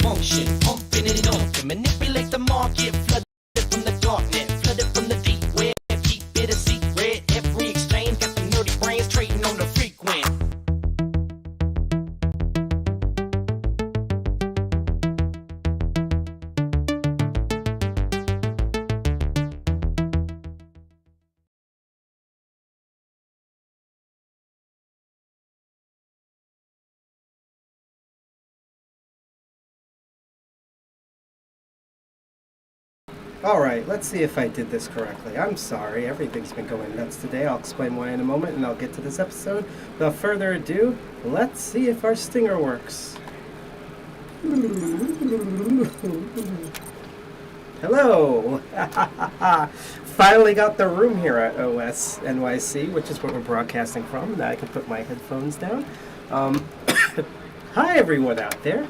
Function, pumping it on to manipulate the market, flood it from the darknet, flood it from the deep web, keep it a secret. Every exchange got the nerdy brains trading on the frequent. Alright, let's see if I did this correctly. I'm sorry, everything's been going nuts today. I'll explain why in a moment and I'll get to this episode. Without further ado, let's see if our stinger works. Hello! Finally got the room here at OS NYC, which is where we're broadcasting from. Now I can put my headphones down. Hi everyone out there.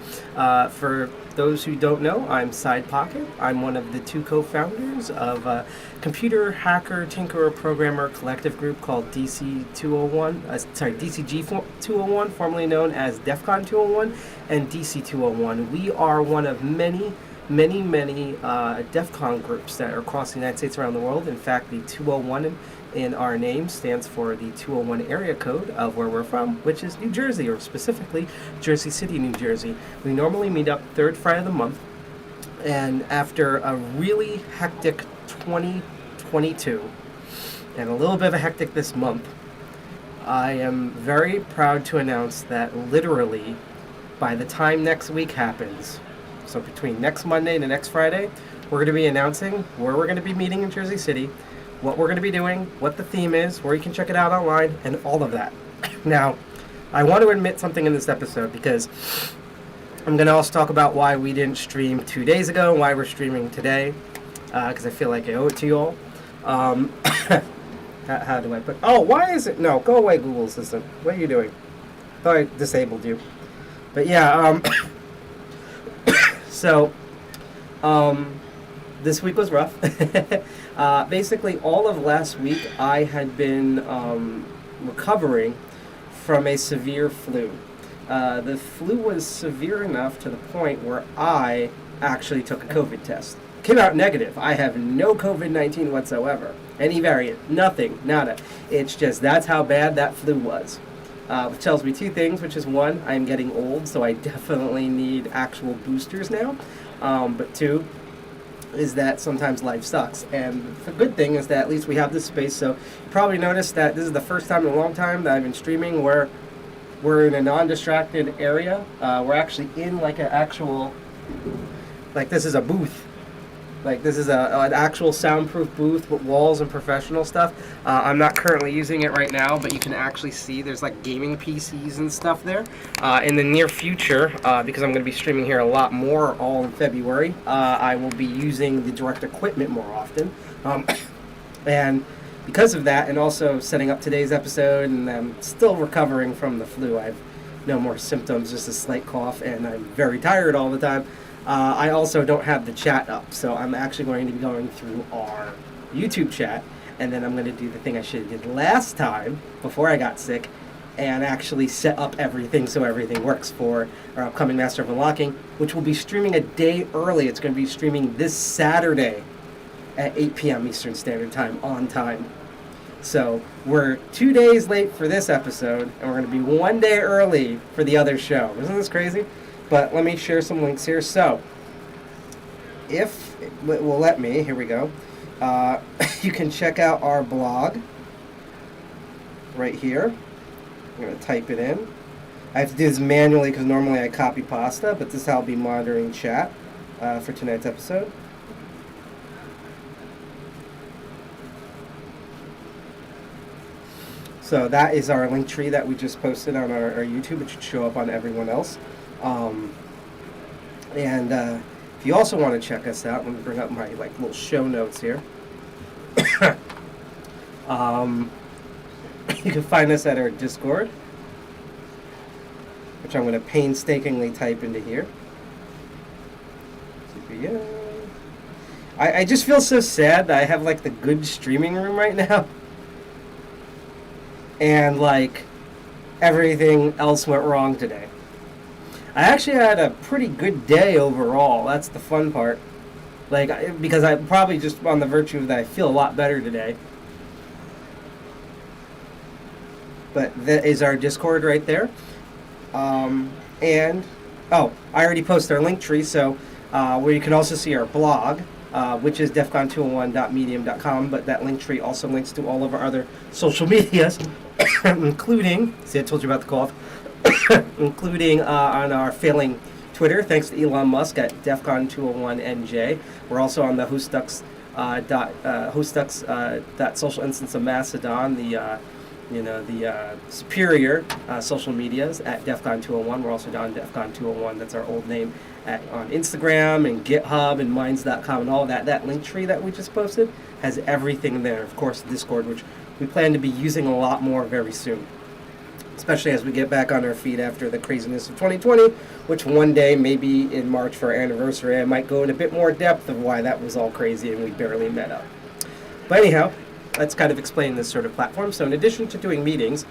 For those who don't know, I'm Sidepocket. I'm one of the two co-founders of a computer hacker, tinkerer, programmer collective group called DCG 201, formerly known as DEF CON 201, and DC 201. We are one of many DEF CON groups that are across the United States around the world. In fact, the 201 in our name stands for the 201 area code of where we're from, which is New Jersey, or specifically Jersey City, New Jersey. We normally meet up third Friday of the month, and after a really hectic 2022 and a little bit of a hectic this month, I am very proud to announce that literally by the time next week happens, so between next Monday and next Friday, we're going to be announcing where we're going to be meeting in Jersey City, what we're going to be doing, what the theme is, where you can check it out online, and all of that. Now, I want to admit something in this episode because I'm going to also talk about why we didn't stream 2 days ago and why we're streaming today, because I feel like I owe it to you all. How do I put... Oh, why is it... No, go away, Google Assistant. What are you doing? I thought I disabled you. But yeah, so, this week was rough. Basically, all of last week, I had been recovering from a severe flu. The flu was severe enough to the point where I actually took a COVID test. Came out negative. I have no COVID-19 whatsoever. Any variant. Nothing. Nada. It's just that's how bad that flu was. Which tells me two things, which is one, I'm getting old, so I definitely need actual boosters now. But two, is that sometimes life sucks. And the good thing is that at least we have this space. So you probably noticed that this is the first time in a long time that I've been streaming where we're in a non-distracted area. We're actually in like an actual, like this is a booth. Like this is an actual soundproof booth with walls and professional stuff. I'm not currently using it right now, but you can actually see there's like gaming PCs and stuff there. In the near future, because I'm going to be streaming here a lot more all in February, I will be using the direct equipment more often. And because of that, and also setting up today's episode, and I'm still recovering from the flu. I have no more symptoms, just a slight cough, and I'm very tired all the time. I also don't have the chat up, so I'm actually going to be going through our YouTube chat, and then I'm going to do the thing I should have did last time, before I got sick, and actually set up everything so everything works for our upcoming Master of Unlocking, which will be streaming a day early. It's going to be streaming this Saturday at 8 p.m. Eastern Standard Time, on time. So we're 2 days late for this episode, and we're going to be 1 day early for the other show. Isn't this crazy? But let me share some links here. So, if it will let me, here we go. You can check out our blog right here. I'm going to type it in. I have to do this manually because normally I copy pasta, but this is how I'll be monitoring chat for tonight's episode. So that is our link tree that we just posted on our YouTube. It should show up on everyone else. And if you also want to check us out, let me bring up my little show notes here. You can find us at our Discord, which I'm going to painstakingly type into here. I just feel so sad that I have the good streaming room right now. And everything else went wrong today. I actually had a pretty good day overall. That's the fun part. Because I probably just on the virtue of that I feel a lot better today. But that is our Discord right there. I already posted our link tree, so where you can also see our blog, which is defcon201.medium.com, but that link tree also links to all of our other social medias, including, see I told you about the cough, including on our failing Twitter, thanks to Elon Musk at defcon201nj. We're also on the Hostux.social instance of Mastodon, the superior social medias at defcon201. We're also on defcon201, that's our old name, on Instagram and GitHub and minds.com and all that. That link tree that we just posted has everything there. Of course, Discord, which we plan to be using a lot more very soon, especially as we get back on our feet after the craziness of 2020, which one day, maybe in March for our anniversary, I might go in a bit more depth of why that was all crazy and we barely met up. But anyhow, let's kind of explain this sort of platform. So in addition to doing meetings,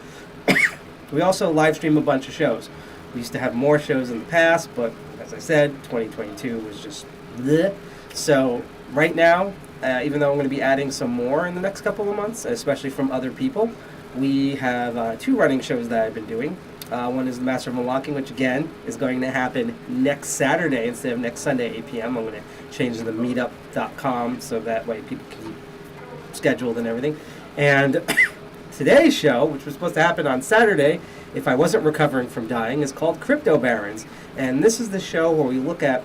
we also live stream a bunch of shows. We used to have more shows in the past, but as I said, 2022 was just bleh. So right now, even though I'm going to be adding some more in the next couple of months, especially from other people, we have 2 running shows that I've been doing. One is the Master of Unlocking, which again is going to happen next Saturday instead of next Sunday at 8 p.m. I'm going to change the meetup.com so that way people can schedule and everything. And today's show, which was supposed to happen on Saturday if I wasn't recovering from dying, is called Crypto Barons. And this is the show where we look at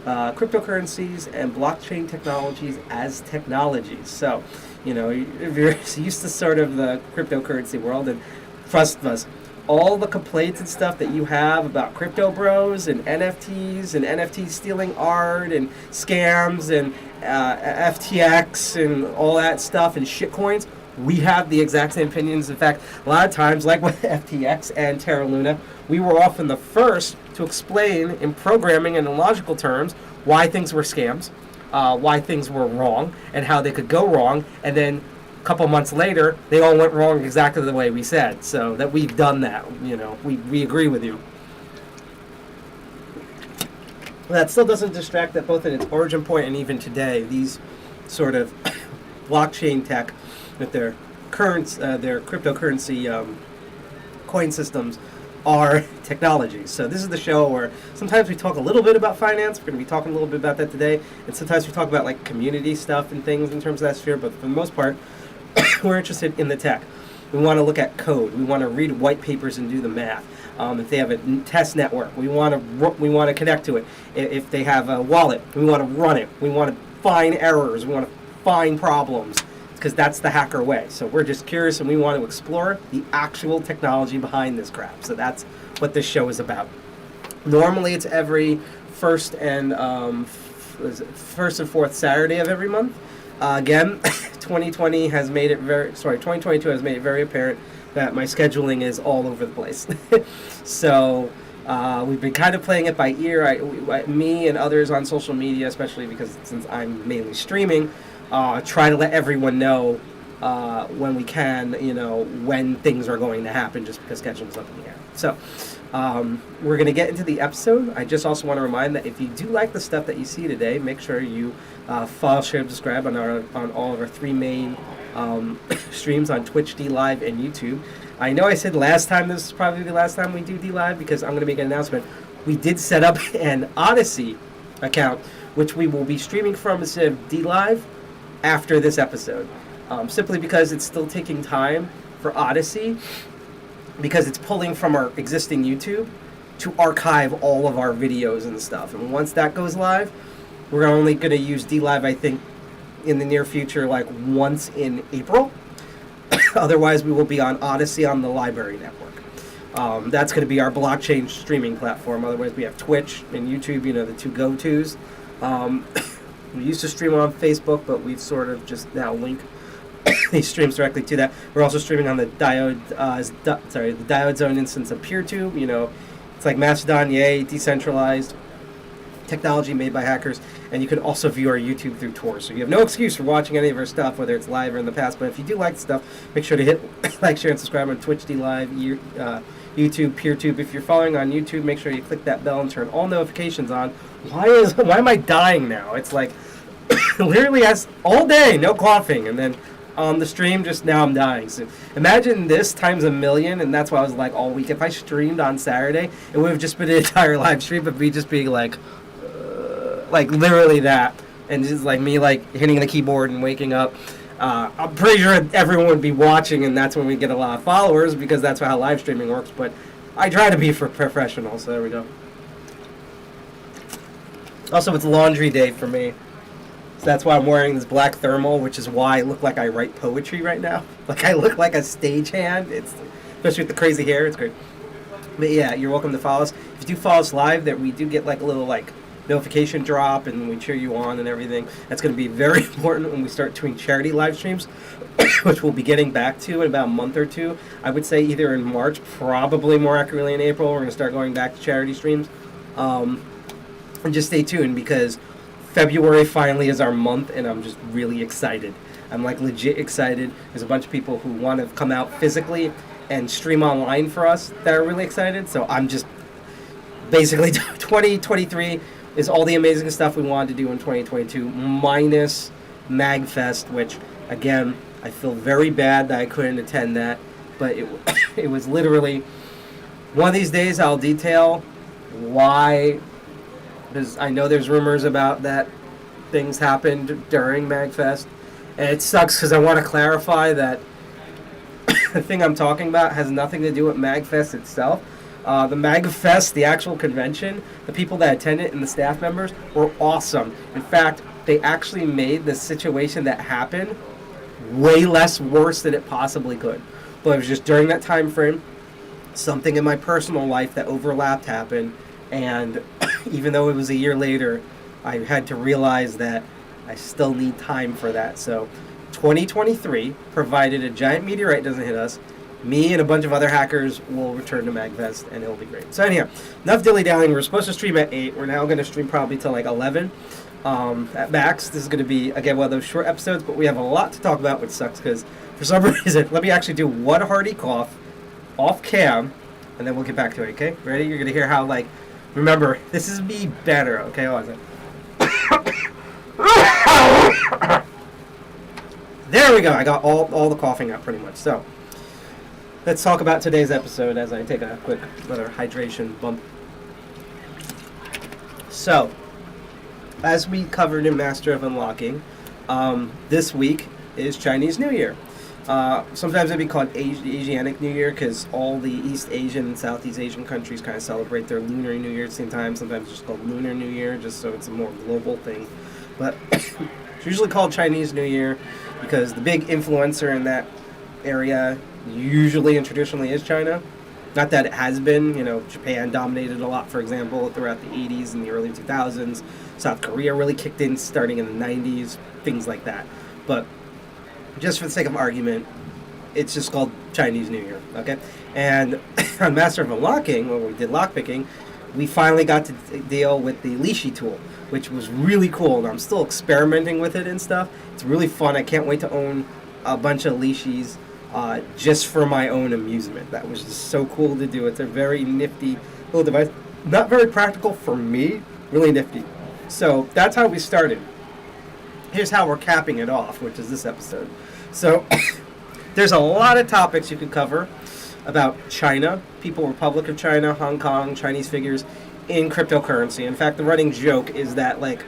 cryptocurrencies and blockchain technologies as technologies. So, if you're used to sort of the cryptocurrency world, and trust us, all the complaints and stuff that you have about crypto bros and NFTs stealing art and scams and FTX and all that stuff and shitcoins, we have the exact same opinions. In fact, a lot of times, like with FTX and Terra Luna, we were often the first to explain in programming and in logical terms why things were scams, why things were wrong, and how they could go wrong, and then a couple months later, they all went wrong exactly the way we said. So that we've done that, we agree with you. That still doesn't distract that both in its origin point and even today, these sort of blockchain tech with their cryptocurrency coin systems are technologies. So this is the show where sometimes we talk a little bit about finance. We're going to be talking a little bit about that today. And sometimes we talk about community stuff and things in terms of that sphere. But for the most part, we're interested in the tech. We want to look at code. We want to read white papers and do the math. If they have a test network, we want to connect to it. If they have a wallet, we want to run it. We want to find errors. We want to find problems, because that's the hacker way. So we're just curious and we want to explore the actual technology behind this crap. So that's what this show is about. Normally it's every first and fourth Saturday of every month. Again, 2022 has made it very apparent that my scheduling is all over the place. So we've been kind of playing it by ear. Me and others on social media, especially because since I'm mainly streaming, try to let everyone know when we can, when things are going to happen, just because scheduling's up in the air. So we're going to get into the episode. I just also want to remind that if you do like the stuff that you see today, make sure you follow, share, and subscribe on all of our 3 main streams on Twitch, D-Live, and YouTube. I know I said last time this is probably the last time we do D-Live because I'm going to make an announcement. We did set up an Odyssey account, which we will be streaming from instead of DLive after this episode. Simply because it's still taking time for Odyssey, because it's pulling from our existing YouTube to archive all of our videos and stuff. And once that goes live, we're only going to use DLive, I think, in the near future, like once in April. Otherwise, we will be on Odyssey on the library network. That's going to be our blockchain streaming platform. Otherwise, we have Twitch and YouTube, the two go-tos. We used to stream on Facebook, but we've sort of just now linked these streams directly to that. We're also streaming on the Diode Zone instance of PeerTube. It's like Mastodon, yay, decentralized technology made by hackers, and you can also view our YouTube through Tor. So you have no excuse for watching any of our stuff, whether it's live or in the past. But if you do like the stuff, make sure to hit like, share, and subscribe on Twitch, DLive, YouTube, PeerTube. If you're following on YouTube, make sure you click that bell and turn all notifications on. Why am I dying now? It's like literally all day, no coughing, and then on the stream, just now I'm dying. So imagine this times a million, and that's why I was like all week. If I streamed on Saturday, it would have just been an entire live stream of me just being like literally that, and just like me hitting the keyboard and waking up. I'm pretty sure everyone would be watching, and that's when we get a lot of followers, because that's how live streaming works. But I try to be professional, so there we go. Also, it's laundry day for me. So that's why I'm wearing this black thermal, which is why I look like I write poetry right now. I look like a stagehand. Especially with the crazy hair, it's great. But yeah, you're welcome to follow us. If you do follow us live, that we do get a little notification drop, and we cheer you on and everything. That's going to be very important when we start doing charity live streams, which we'll be getting back to in about a month or two. I would say either in March, probably more accurately in April, we're going to start going back to charity streams. And just stay tuned, because February finally is our month, and I'm just really excited. I'm legit excited. There's a bunch of people who want to come out physically and stream online for us that are really excited. So I'm just basically 2023 is all the amazing stuff we wanted to do in 2022, minus MagFest, which again, I feel very bad that I couldn't attend that, but it was literally one of these days I'll detail why. Because I know there's rumors about that things happened during MagFest, and it sucks because I want to clarify that the thing I'm talking about has nothing to do with MagFest itself. The MagFest, the actual convention, the people that attended and the staff members were awesome. In fact, they actually made the situation that happened way less worse than it possibly could. But it was just during that time frame, something in my personal life that overlapped happened, and even though it was a year later, I had to realize that I still need time for that. So 2023, provided a giant meteorite doesn't hit us, me and a bunch of other hackers will return to MagFest, and it'll be great. So anyhow, enough dilly-dallying. We're supposed to stream at 8. We're now going to stream probably till 11 at max. This is going to be, again, one of those short episodes, but we have a lot to talk about, which sucks because for some reason, let me actually do one hearty cough off cam, and then we'll get back to it, okay? Ready? You're going to hear how, remember, this is me better, okay? Hold on a second. There we go. I got all the coughing out pretty much. So let's talk about today's episode as I take a quick another hydration bump. So, as we covered in Master of Unlocking, this week is Chinese New Year. Sometimes it'd be called Asiatic New Year because all the East Asian and Southeast Asian countries kind of celebrate their Lunar New Year at the same time. Sometimes it's just called Lunar New Year, just so it's a more global thing. But it's usually called Chinese New Year because the big influencer in that area usually and traditionally is China. Not that it has been, Japan dominated a lot, for example, throughout the 80s and the early 2000s. South Korea really kicked in starting in the 90s, things like that. But just for the sake of argument, it's just called Chinese New Year, okay? And on Master of Unlocking, when we did lockpicking, we finally got to deal with the Lishi tool, which was really cool, and I'm still experimenting with it and stuff. It's really fun. I can't wait to own a bunch of Lishis just for my own amusement. That was just so cool to do. It's a very nifty little device. Not very practical for me, really nifty. So that's how we started. Here's how we're capping it off, which is this episode. So there's a lot of topics you could cover about China, People Republic of China, Hong Kong, Chinese figures, in cryptocurrency. In fact, the running joke is that, like,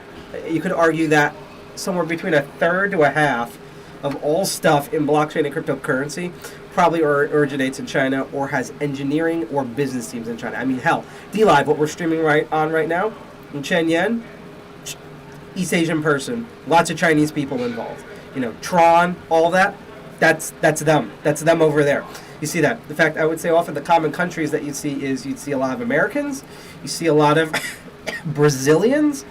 you could argue that somewhere between a third to a half of all stuff in blockchain and cryptocurrency probably originates in China or has engineering or business teams in China. I mean, hell, DLive, what we're streaming right now, in Shenyang, East Asian person, lots of Chinese people involved. You know, Tron, all that, that's them. That's them over there. You see that. In fact, I would say often the common countries that you'd see a lot of Americans, you see a lot of Brazilians,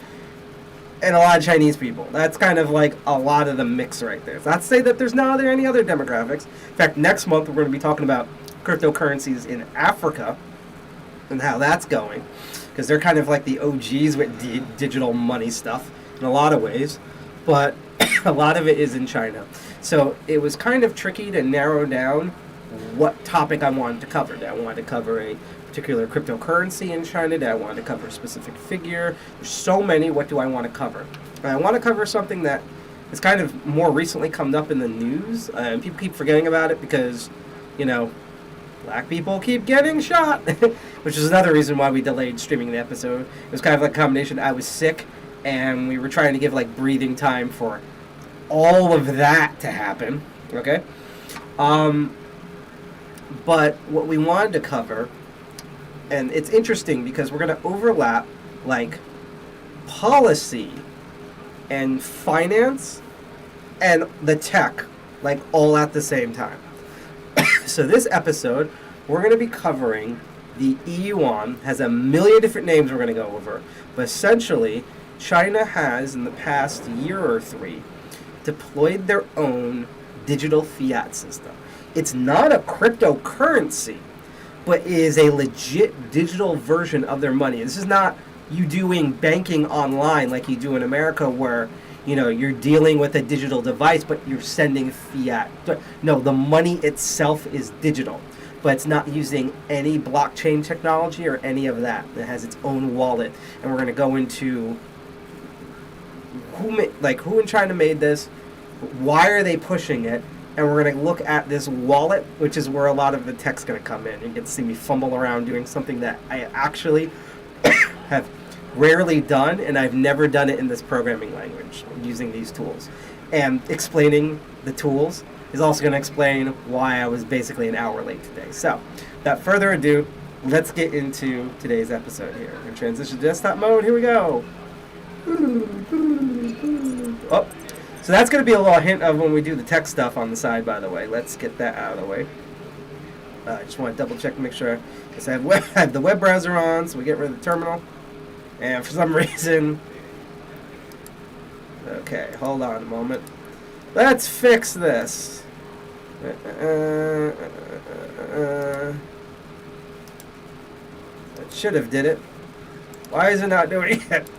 and a lot of Chinese people. That's kind of like a lot of the mix right there. It's not to say that there's not any other demographics. In fact, next month we're going to be talking about cryptocurrencies in Africa and how that's going, because they're kind of like the OGs with digital money stuff in a lot of ways, but a lot of it is in China. So it was kind of tricky to narrow down what topic I wanted to cover. Did I want to cover a particular cryptocurrency in China? Did I want to cover a specific figure? There's so many. What do I want to cover? And I want to cover something that has kind of more recently come up in the news, and people keep forgetting about it because, you know, black people keep getting shot, which is another reason why we delayed streaming the episode. It was kind of like a combination. I was sick, and we were trying to give like breathing time for all of that to happen. Okay, but what we wanted to cover, and it's interesting because we're going to overlap like policy and finance and the tech like all at the same time. So this episode, we're going to be covering the eYuan. Has a million different names we're going to go over. But essentially, China has, in the past year or three, deployed their own digital fiat system. It's not a cryptocurrency, but it is a legit digital version of their money. This is not you doing banking online like you do in America where, you know, you're dealing with a digital device, but you're sending fiat. No, the money itself is digital, but it's not using any blockchain technology or any of that. It has its own wallet, and we're going to go into who in China made this, why are they pushing it, and we're going to look at this wallet, which is where a lot of the tech's going to come in. You get to see me fumble around doing something that I actually have rarely done, and I've never done it in this programming language, using these tools. And explaining the tools is also going to explain why I was basically an hour late today. So, without further ado, let's get into today's episode here. We're going to transition to desktop mode. Here we go. Oh, so that's going to be a little hint of when we do the tech stuff on the side, by the way. Let's get that out of the way. I just want to double check to make sure. Because I have the web browser on, so we get rid of the terminal. And for some reason... Okay, hold on a moment. Let's fix this. That should have did it. Why is it not doing it?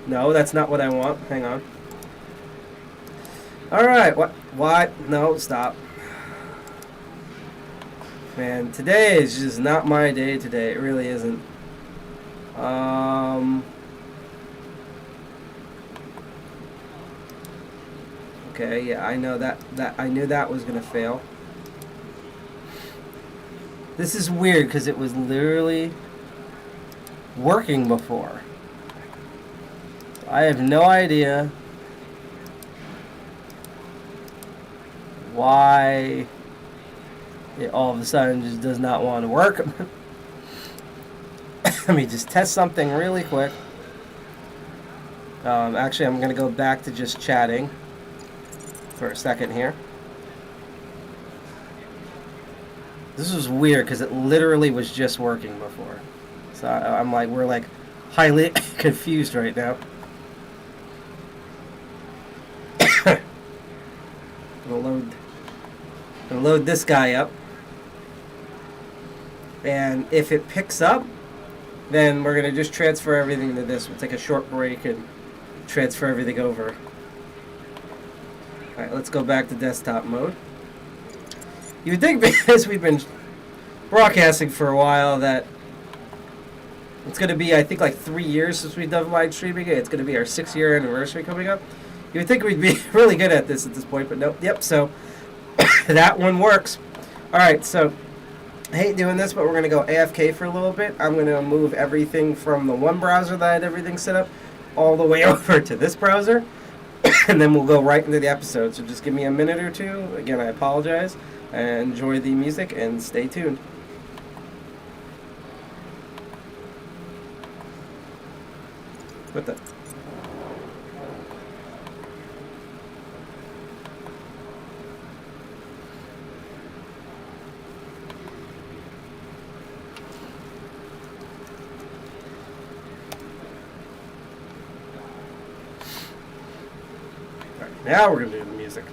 No, that's not what I want. Hang on. Alright, what? No, stop. Man, today is just not my day today. It really isn't. Okay, yeah, I know that I knew that was gonna fail. This is weird because it was literally working before. I have no idea why it all of a sudden just does not want to work. Let me just test something really quick. Actually, I'm going to go back to just chatting for a second here. This was weird because it literally was just working before. So I'm like, we're like highly confused right now. I'm gonna load this guy up. And if it picks up, then we're going to just transfer everything to this. We'll take a short break and transfer everything over. Alright, let's go back to desktop mode. You would think because we've been broadcasting for a while that it's going to be, I think, like 3 years since we've done live streaming. It's going to be our 6-year anniversary coming up. You would think we'd be really good at this point, but nope. Yep, so that one works. Alright, so I hate doing this, but we're going to go AFK for a little bit. I'm going to move everything from the one browser that I had everything set up all the way over to this browser, and then we'll go right into the episode. So just give me a minute or two. Again, I apologize. And enjoy the music and stay tuned. What the? Alright, now we're going to do the music.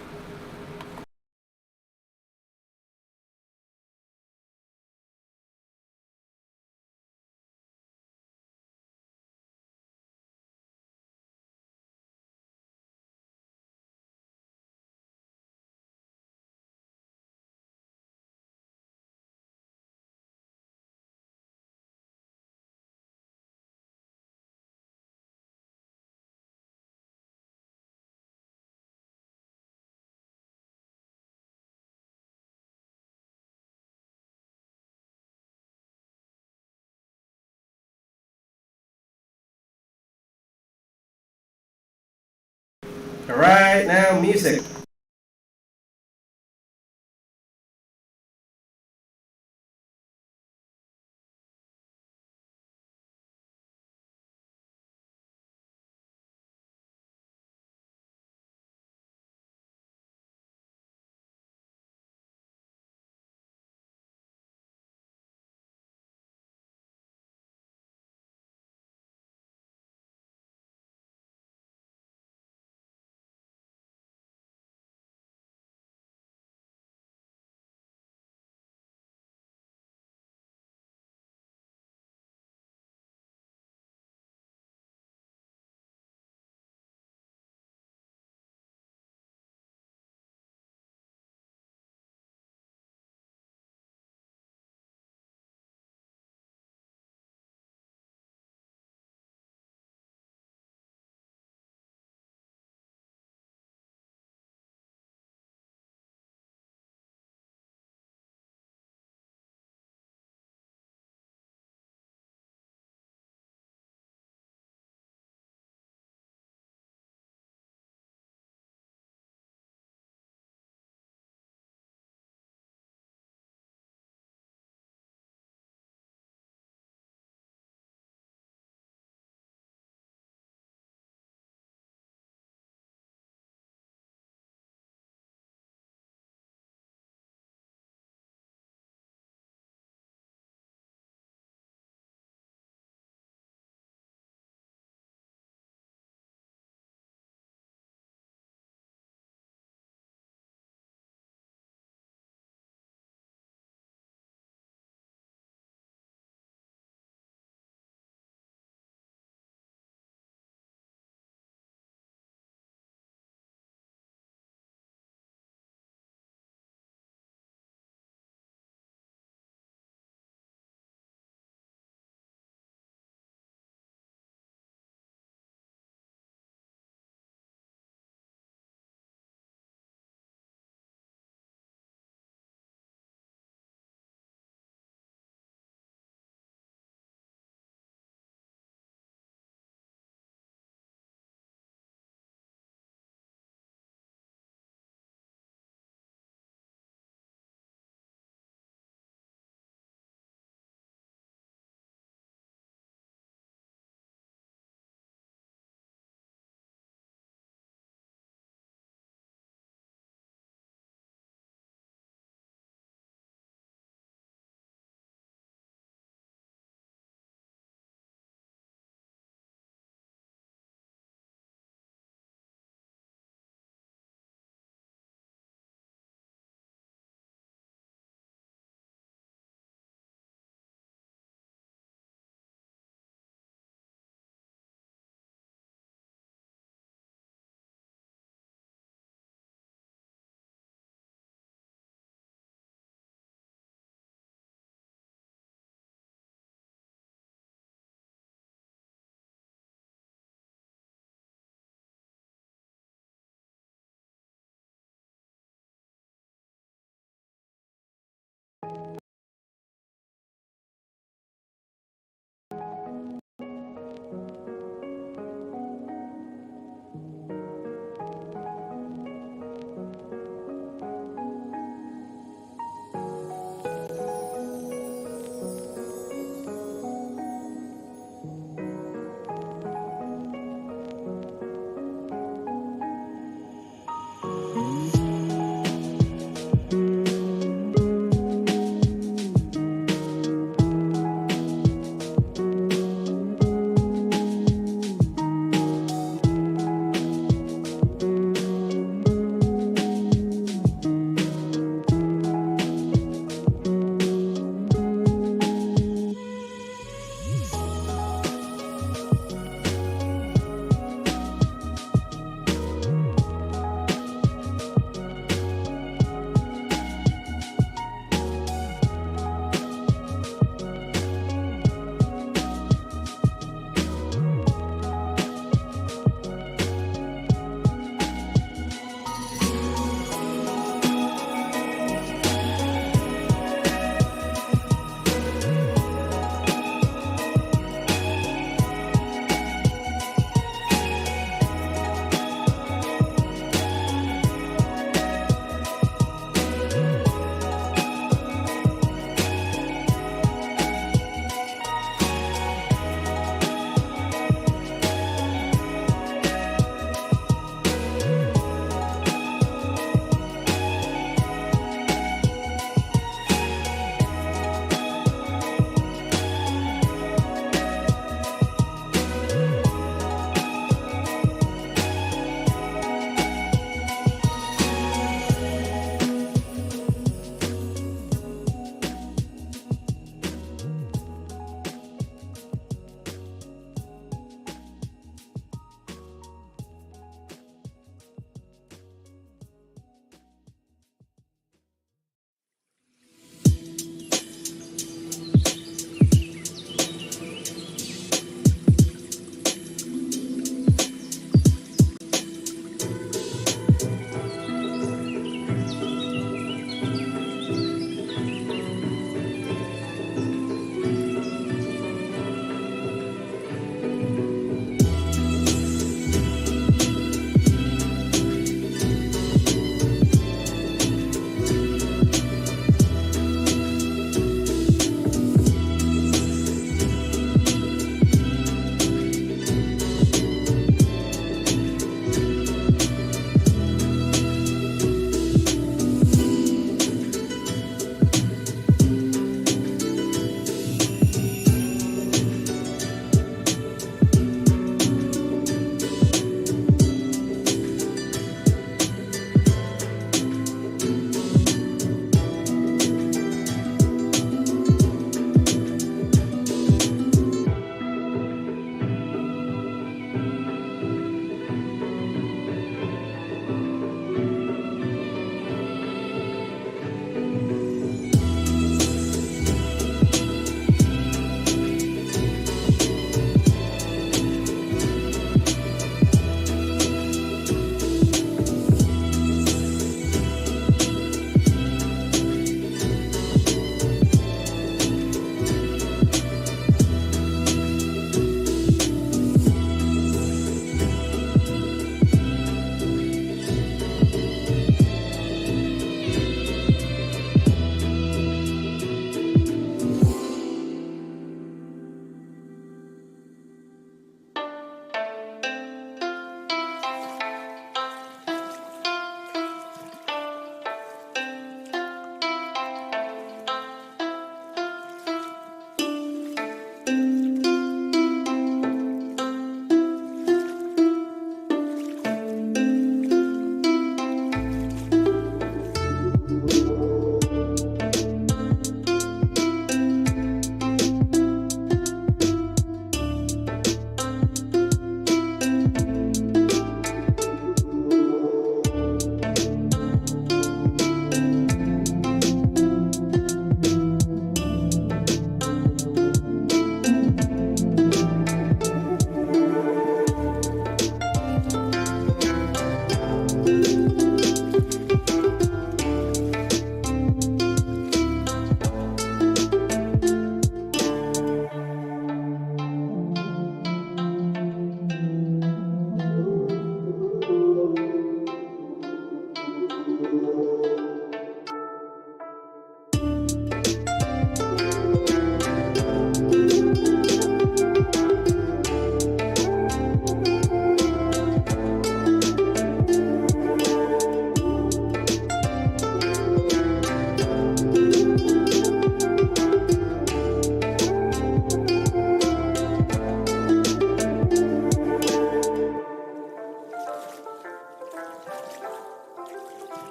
Alright, now music.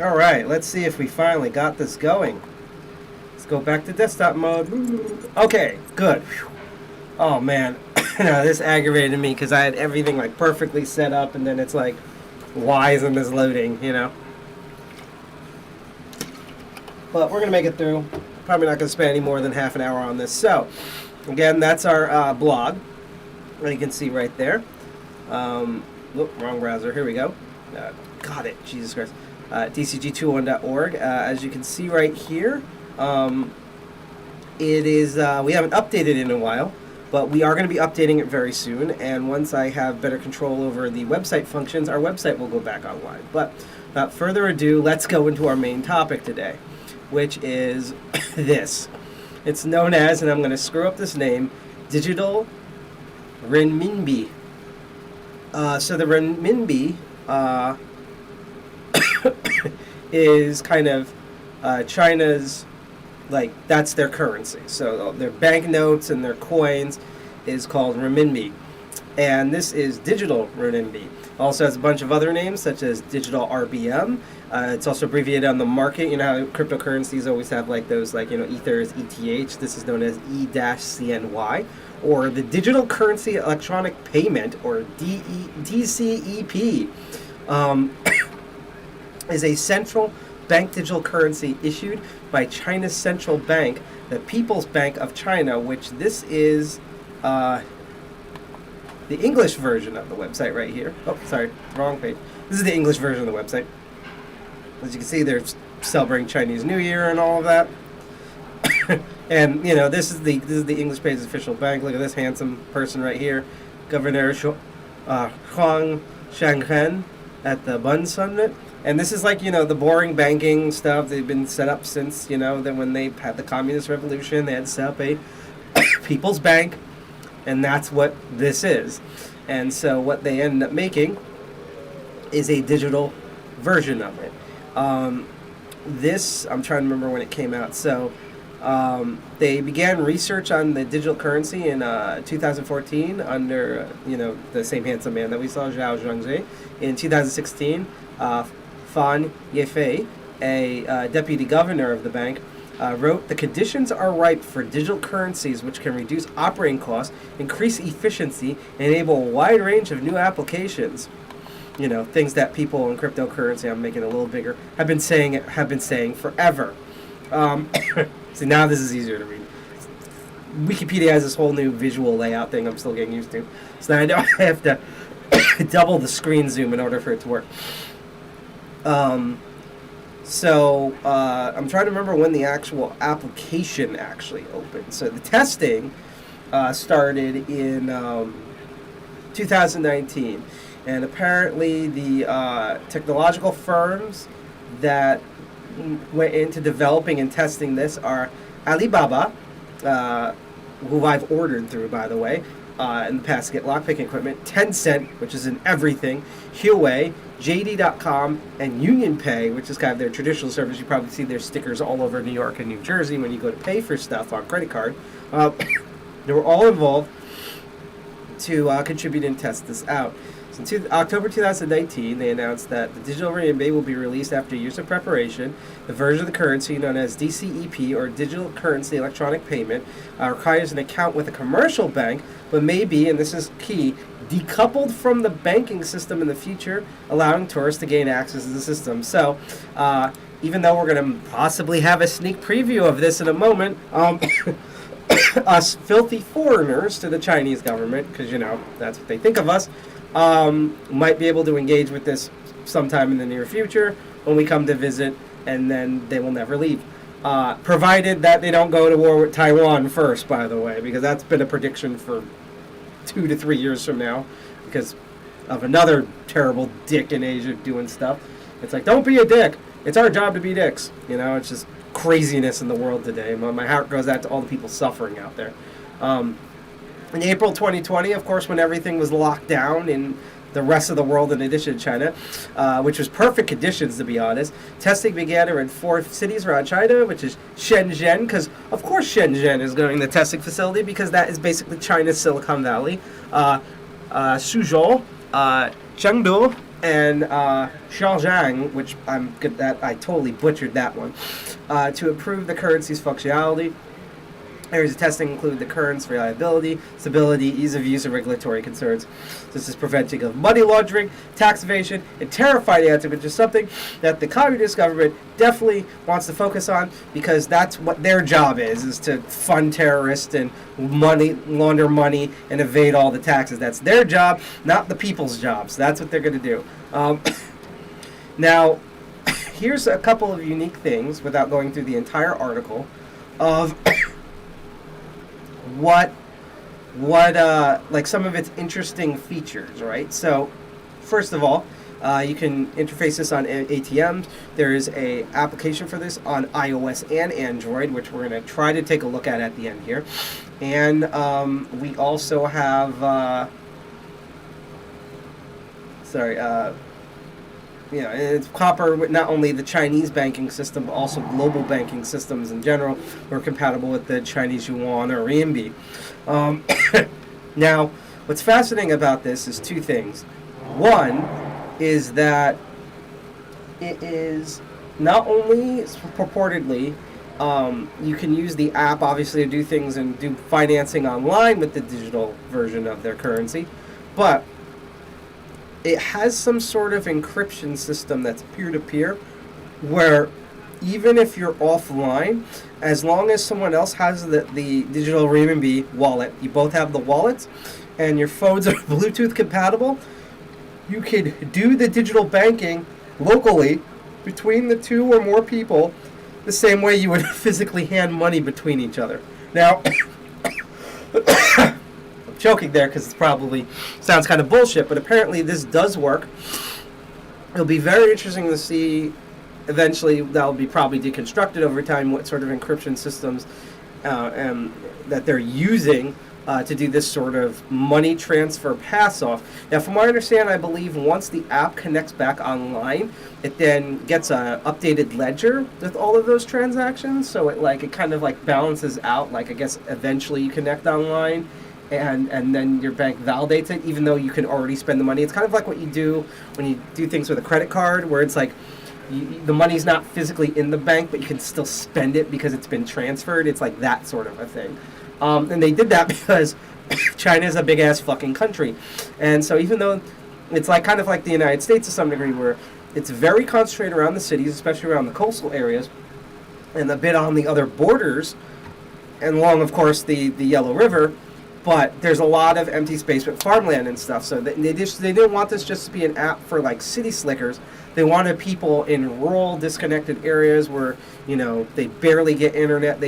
All right, let's see if we finally got this going. Let's go back to desktop mode. Okay, good. Whew. Oh man, no, this aggravated me because I had everything like perfectly set up, and then it's like, why isn't this loading? You know. But we're gonna make it through. Probably not gonna spend any more than half an hour on this. So, again, that's our blog. You can see right there. Wrong browser. Here we go. Got it. Jesus Christ. dcg21.org. As you can see right here, it is. We haven't updated in a while, but we are going to be updating it very soon. And once I have better control over the website functions, our website will go back online. But without further ado, let's go into our main topic today, which is this. It's known as, and I'm going to screw up this name, digital renminbi. So the renminbi is kind of China's, like, that's their currency. So their banknotes and their coins is called renminbi. And this is digital renminbi. Also has a bunch of other names, such as digital RBM. It's also abbreviated on the market. You know how cryptocurrencies always have like those, like, you know, Ether is ETH. This is known as e-CNY, or the digital currency electronic payment, or DCEP. Is a central bank digital currency issued by China's central bank, the People's Bank of China, which this is the English version of the website right here. Oh, sorry, wrong page. This is the English version of the website. As you can see, they're celebrating Chinese New Year and all of that. And you know, this is the English page's official bank. Look at this handsome person right here, Governor Huang Shanghen at the Bund Summit. And this is like, you know, the boring banking stuff. They've been set up since, you know, that when they had the Communist Revolution, they had to set up a People's Bank, and that's what this is. And so what they end up making is a digital version of it. This, I'm trying to remember when it came out. So they began research on the digital currency in 2014 under, you know, the same handsome man that we saw, Zhao Zhangzhi. In 2016, Fan Yefei, a deputy governor of the bank, wrote, "The conditions are ripe for digital currencies which can reduce operating costs, increase efficiency, and enable a wide range of new applications." You know, things that people in cryptocurrency, I'm making it a little bigger, have been saying forever. So now this is easier to read. Wikipedia has this whole new visual layout thing I'm still getting used to. So now I don't have to double the screen zoom in order for it to work. So I'm trying to remember when the actual application actually opened. So the testing started in 2019. And apparently the technological firms that went into developing and testing this are Alibaba, who I've ordered through, by the way, in the past to get lockpicking equipment, Tencent, which is in everything, Huawei, JD.com, and UnionPay, which is kind of their traditional service. You probably see their stickers all over New York and New Jersey when you go to pay for stuff on credit card. They were all involved to contribute and test this out. So in October 2019, they announced that the digital renminbi will be released after years of preparation. The version of the currency, known as DCEP, or Digital Currency Electronic Payment, requires an account with a commercial bank, but may be, and this is key, decoupled from the banking system in the future, allowing tourists to gain access to the system. So, even though we're going to possibly have a sneak preview of this in a moment, us filthy foreigners to the Chinese government, because, you know, that's what they think of us, might be able to engage with this sometime in the near future when we come to visit, and then they will never leave. Provided that they don't go to war with Taiwan first, by the way, because that's been a prediction for 2 to 3 years from now, because of another terrible dick in Asia doing stuff. It's like, don't be a dick. It's our job to be dicks. You know, it's just craziness in the world today. My heart goes out to all the people suffering out there. In April 2020, of course, when everything was locked down in the rest of the world in addition to China, which was perfect conditions, to be honest, testing began in 4 cities around China, which is Shenzhen, because of course Shenzhen is going to the testing facility, because that is basically China's Silicon Valley, Suzhou, Chengdu, and Zhang, which I'm good at, I totally butchered that one, to improve the currency's functionality. Areas of testing include the currency's reliability, stability, ease of use, and regulatory concerns. This is preventing of money laundering, tax evasion, and terror financing, which is something that the communist government definitely wants to focus on, because that's what their job is to fund terrorists and launder money and evade all the taxes. That's their job, not the people's jobs. That's what they're going to do. Now, here's a couple of unique things, without going through the entire article, of what like some of its interesting features, right? So, first of all, you can interface this on ATMs. There is a application for this on iOS and Android, which we're going to try to take a look at the end here. And we also have, it's proper with not only the Chinese banking system, but also global banking systems in general. We're compatible with the Chinese yuan or renminbi. Now, what's fascinating about this is two things. One is that it is not only purportedly you can use the app, obviously, to do things and do financing online with the digital version of their currency, but it has some sort of encryption system that's peer-to-peer, where even if you're offline, as long as someone else has the digital renminbi wallet, you both have the wallets, and your phones are Bluetooth compatible, you can do the digital banking locally between the two or more people the same way you would physically hand money between each other. Now, joking there because it probably sounds kind of bullshit, but apparently this does work. It'll be very interesting to see. Eventually, that'll be probably deconstructed over time, what sort of encryption systems that they're using to do this sort of money transfer pass-off. Now, from what I understand, I believe once the app connects back online, it then gets an updated ledger with all of those transactions. So it kind of balances out. I guess eventually you connect online, and then your bank validates it, even though you can already spend the money. It's kind of like what you do when you do things with a credit card, where it's like the money's not physically in the bank, but you can still spend it because it's been transferred. It's like that sort of a thing. And they did that because China is a big-ass fucking country. And so even though it's kind of like the United States to some degree, where it's very concentrated around the cities, especially around the coastal areas, and a bit on the other borders, and along, of course, the Yellow River, but there's a lot of empty space with farmland and stuff. So they didn't want this just to be an app for city slickers. They wanted people in rural, disconnected areas where they barely get internet,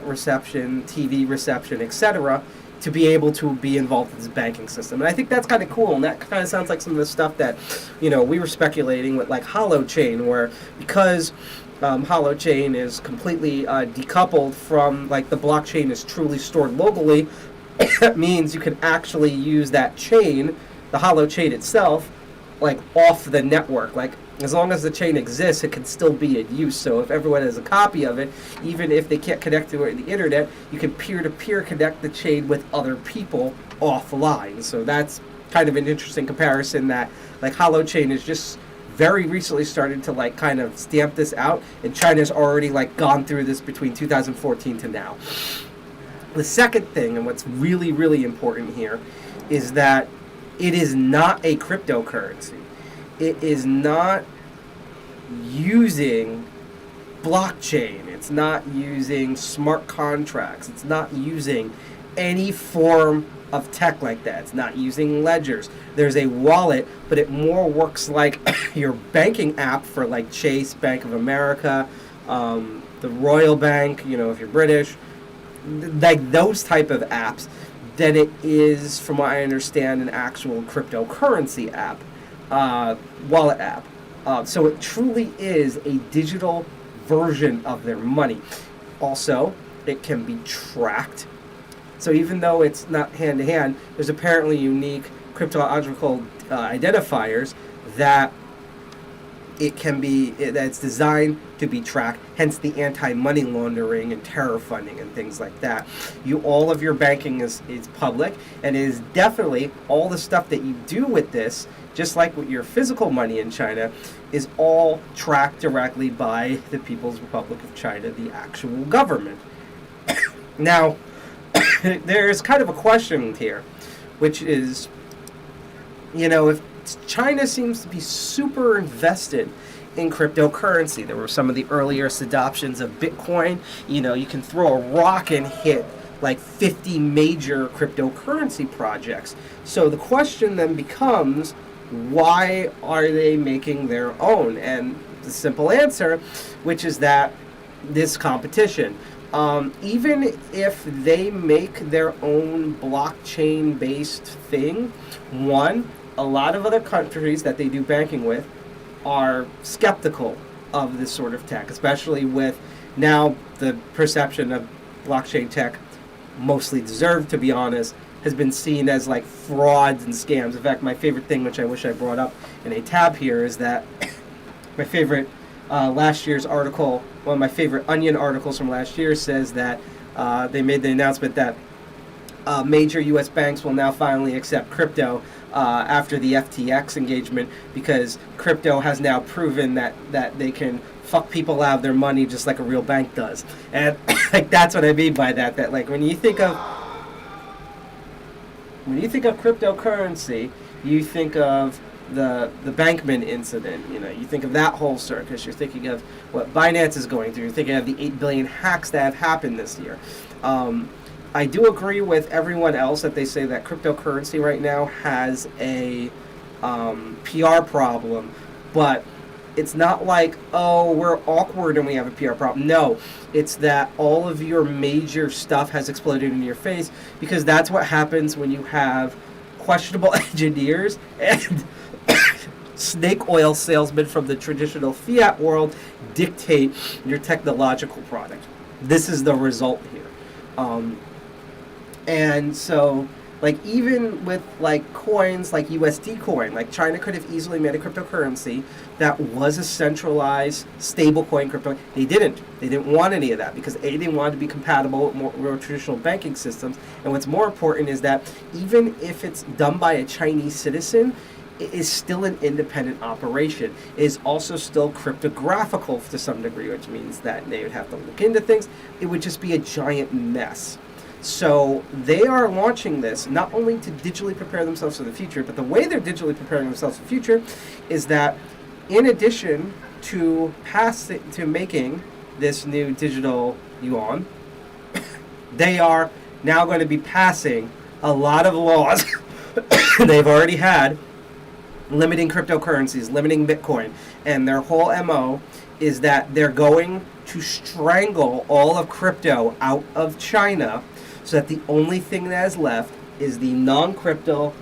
reception, TV reception, etc., to be able to be involved in this banking system. And I think that's kind of cool, and that kind of sounds like some of the stuff that we were speculating with Holochain, where because Holochain is completely decoupled from the blockchain is truly stored locally. That means you can actually use that chain, the Holochain itself, off the network. As long as the chain exists, it can still be in use. So if everyone has a copy of it, even if they can't connect to it the internet, you can peer-to-peer connect the chain with other people offline. So that's kind of an interesting comparison, that Holochain is just very recently started to kind of stamp this out, and China's already gone through this between 2014 to now. The second thing, and what's really, really important here, is that it is not a cryptocurrency. It is not using blockchain. It's not using smart contracts. It's not using any form of tech like that. It's not using ledgers. There's a wallet, but it more works like your banking app for Chase, Bank of America, the Royal Bank, if you're British, those type of apps, than it is, from what I understand, an actual cryptocurrency app, wallet app. So it truly is a digital version of their money. Also, it can be tracked. So even though it's not hand-to-hand, there's apparently unique cryptological identifiers that it's designed to be tracked, hence the anti-money laundering and terror funding and things like that. All of your banking is public, and it is definitely all the stuff that you do with this just like with your physical money in China, is all tracked directly by the People's Republic of China, the actual government. Now, there's kind of a question here, which is, if China seems to be super invested in cryptocurrency. There were some of the earliest adoptions of Bitcoin. You can throw a rock and hit like 50 major cryptocurrency projects. So the question then becomes, why are they making their own? And the simple answer, which is that this competition. Even if they make their own blockchain-based thing, one, a lot of other countries that they do banking with are skeptical of this sort of tech, especially with now the perception of blockchain tech, mostly deserved to be honest, has been seen as like frauds and scams. In fact, my favorite thing, which I wish I brought up in a tab here, is that my favorite last year's article, one of my favorite Onion articles from last year, says that they made the announcement that major U.S. banks will now finally accept crypto after the FTX engagement, because crypto has now proven that they can fuck people out of their money just like a real bank does. And like that's what I mean by that. That like when you think of cryptocurrency, you think of the Bankman incident. You think of that whole circus. You're thinking of what Binance is going through. You're thinking of the 8 billion hacks that have happened this year. I do agree with everyone else that they say that cryptocurrency right now has a PR problem, but it's not like, oh, we're awkward and we have a PR problem. No, it's that all of your major stuff has exploded in your face, because that's what happens when you have questionable engineers and snake oil salesmen from the traditional fiat world dictate your technological product. This is the result here. And so, like, even with, like, coins like USD coin, like, China could have easily made a cryptocurrency that was a centralized stablecoin crypto. They didn't. They didn't want any of that because, A, they wanted to be compatible with more traditional banking systems. And what's more important is that even if it's done by a Chinese citizen, it is still an independent operation. It is also still cryptographical to some degree, which means that they would have to look into things. It would just be a giant mess. So they are launching this not only to digitally prepare themselves for the future, but the way they're digitally preparing themselves for the future is that in addition to making this new digital yuan, they are now going to be passing a lot of laws they've already had limiting cryptocurrencies, limiting Bitcoin. And their whole MO is that they're going to strangle all of crypto out of China, so that the only thing that is left is the non-crypto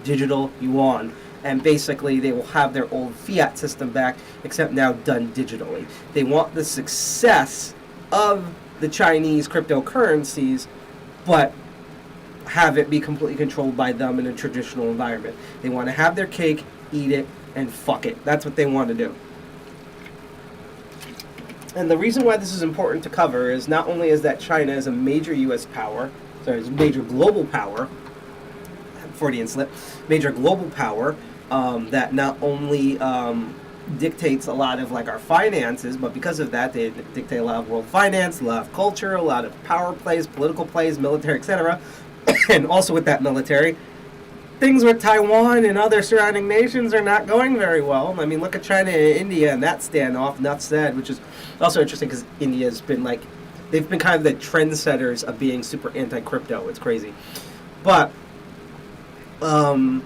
digital yuan. And basically they will have their old fiat system back, except now done digitally. They want the success of the Chinese cryptocurrencies, but have it be completely controlled by them in a traditional environment. They want to have their cake, eat it, and fuck it. That's what they want to do. And the reason why this is important to cover is not only is that China is a major is a major global power, Freudian slip, major global power that not only dictates a lot of like our finances, but because of that they dictate a lot of world finance, a lot of culture, a lot of power plays, political plays, military, etc. And also with that military, things with Taiwan and other surrounding nations are not going very well. I mean, look at China and India and that standoff, nuts said, which is also interesting because India's been like, they've been kind of the trendsetters of being super anti-crypto. It's crazy. But the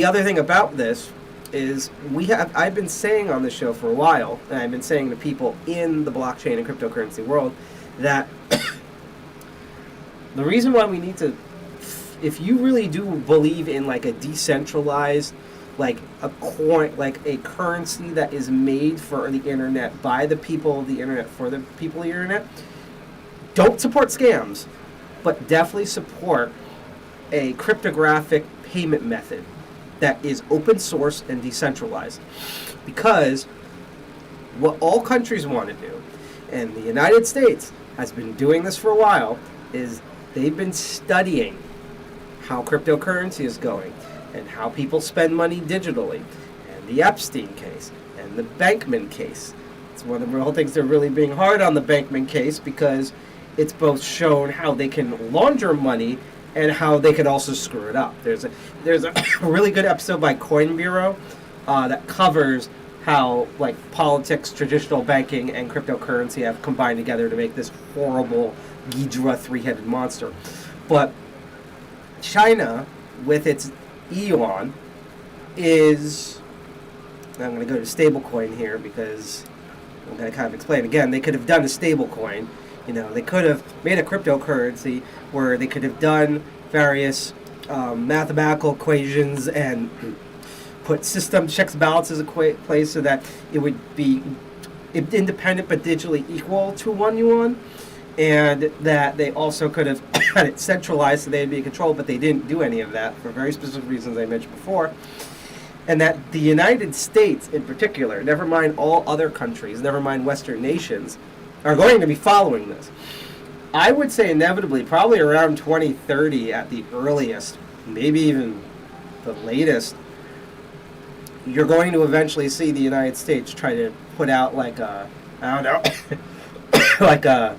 other thing about this is I've been saying on the show for a while, and I've been saying to people in the blockchain and cryptocurrency world, that the reason why we need to, if you really do believe in like a decentralized, like a coin, like a currency that is made for the internet, by the people of the internet, for the people of the internet, don't support scams, but definitely support a cryptographic payment method that is open source and decentralized. Because what all countries want to do, and the United States has been doing this for a while, is they've been studying how cryptocurrency is going. and how people spend money digitally, and the Epstein case, and the Bankman case. It's one of the real things they're really being hard on the Bankman case because it's both shown how they can launder money and how they can also screw it up. There's a really good episode by Coin Bureau that covers how like politics, traditional banking, and cryptocurrency have combined together to make this horrible Ghidra three-headed monster. But China, with its eYuan, is, I'm going to go to stablecoin here because I'm going to kind of explain again. They could have done a stablecoin. They could have made a cryptocurrency where they could have done various mathematical equations and put system checks balances in place so that it would be independent but digitally equal to 1 yuan, and that they also could have had it centralized so they'd be in control, but they didn't do any of that for very specific reasons I mentioned before. And that the United States in particular, never mind all other countries, never mind Western nations, are going to be following this. I would say inevitably, probably around 2030 at the earliest, maybe even the latest, you're going to eventually see the United States try to put out like a, I don't know, like a,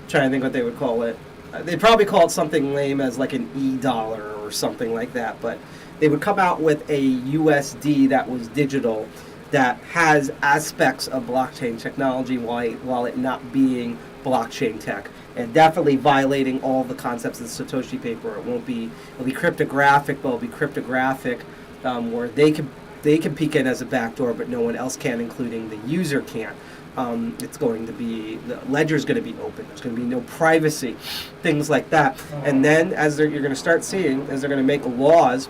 trying to think what they would call it. They'd probably call it something lame as like an e-dollar or something like that, but they would come out with a USD that was digital, that has aspects of blockchain technology while it not being blockchain tech, and definitely violating all the concepts of the Satoshi paper. It'll be cryptographic, but it'll be cryptographic where they can peek in as a backdoor, but no one else can, including the user can't. It's going to be, the ledger's going to be open. There's going to be no privacy, things like that. And then you're going to start seeing, as they're going to make laws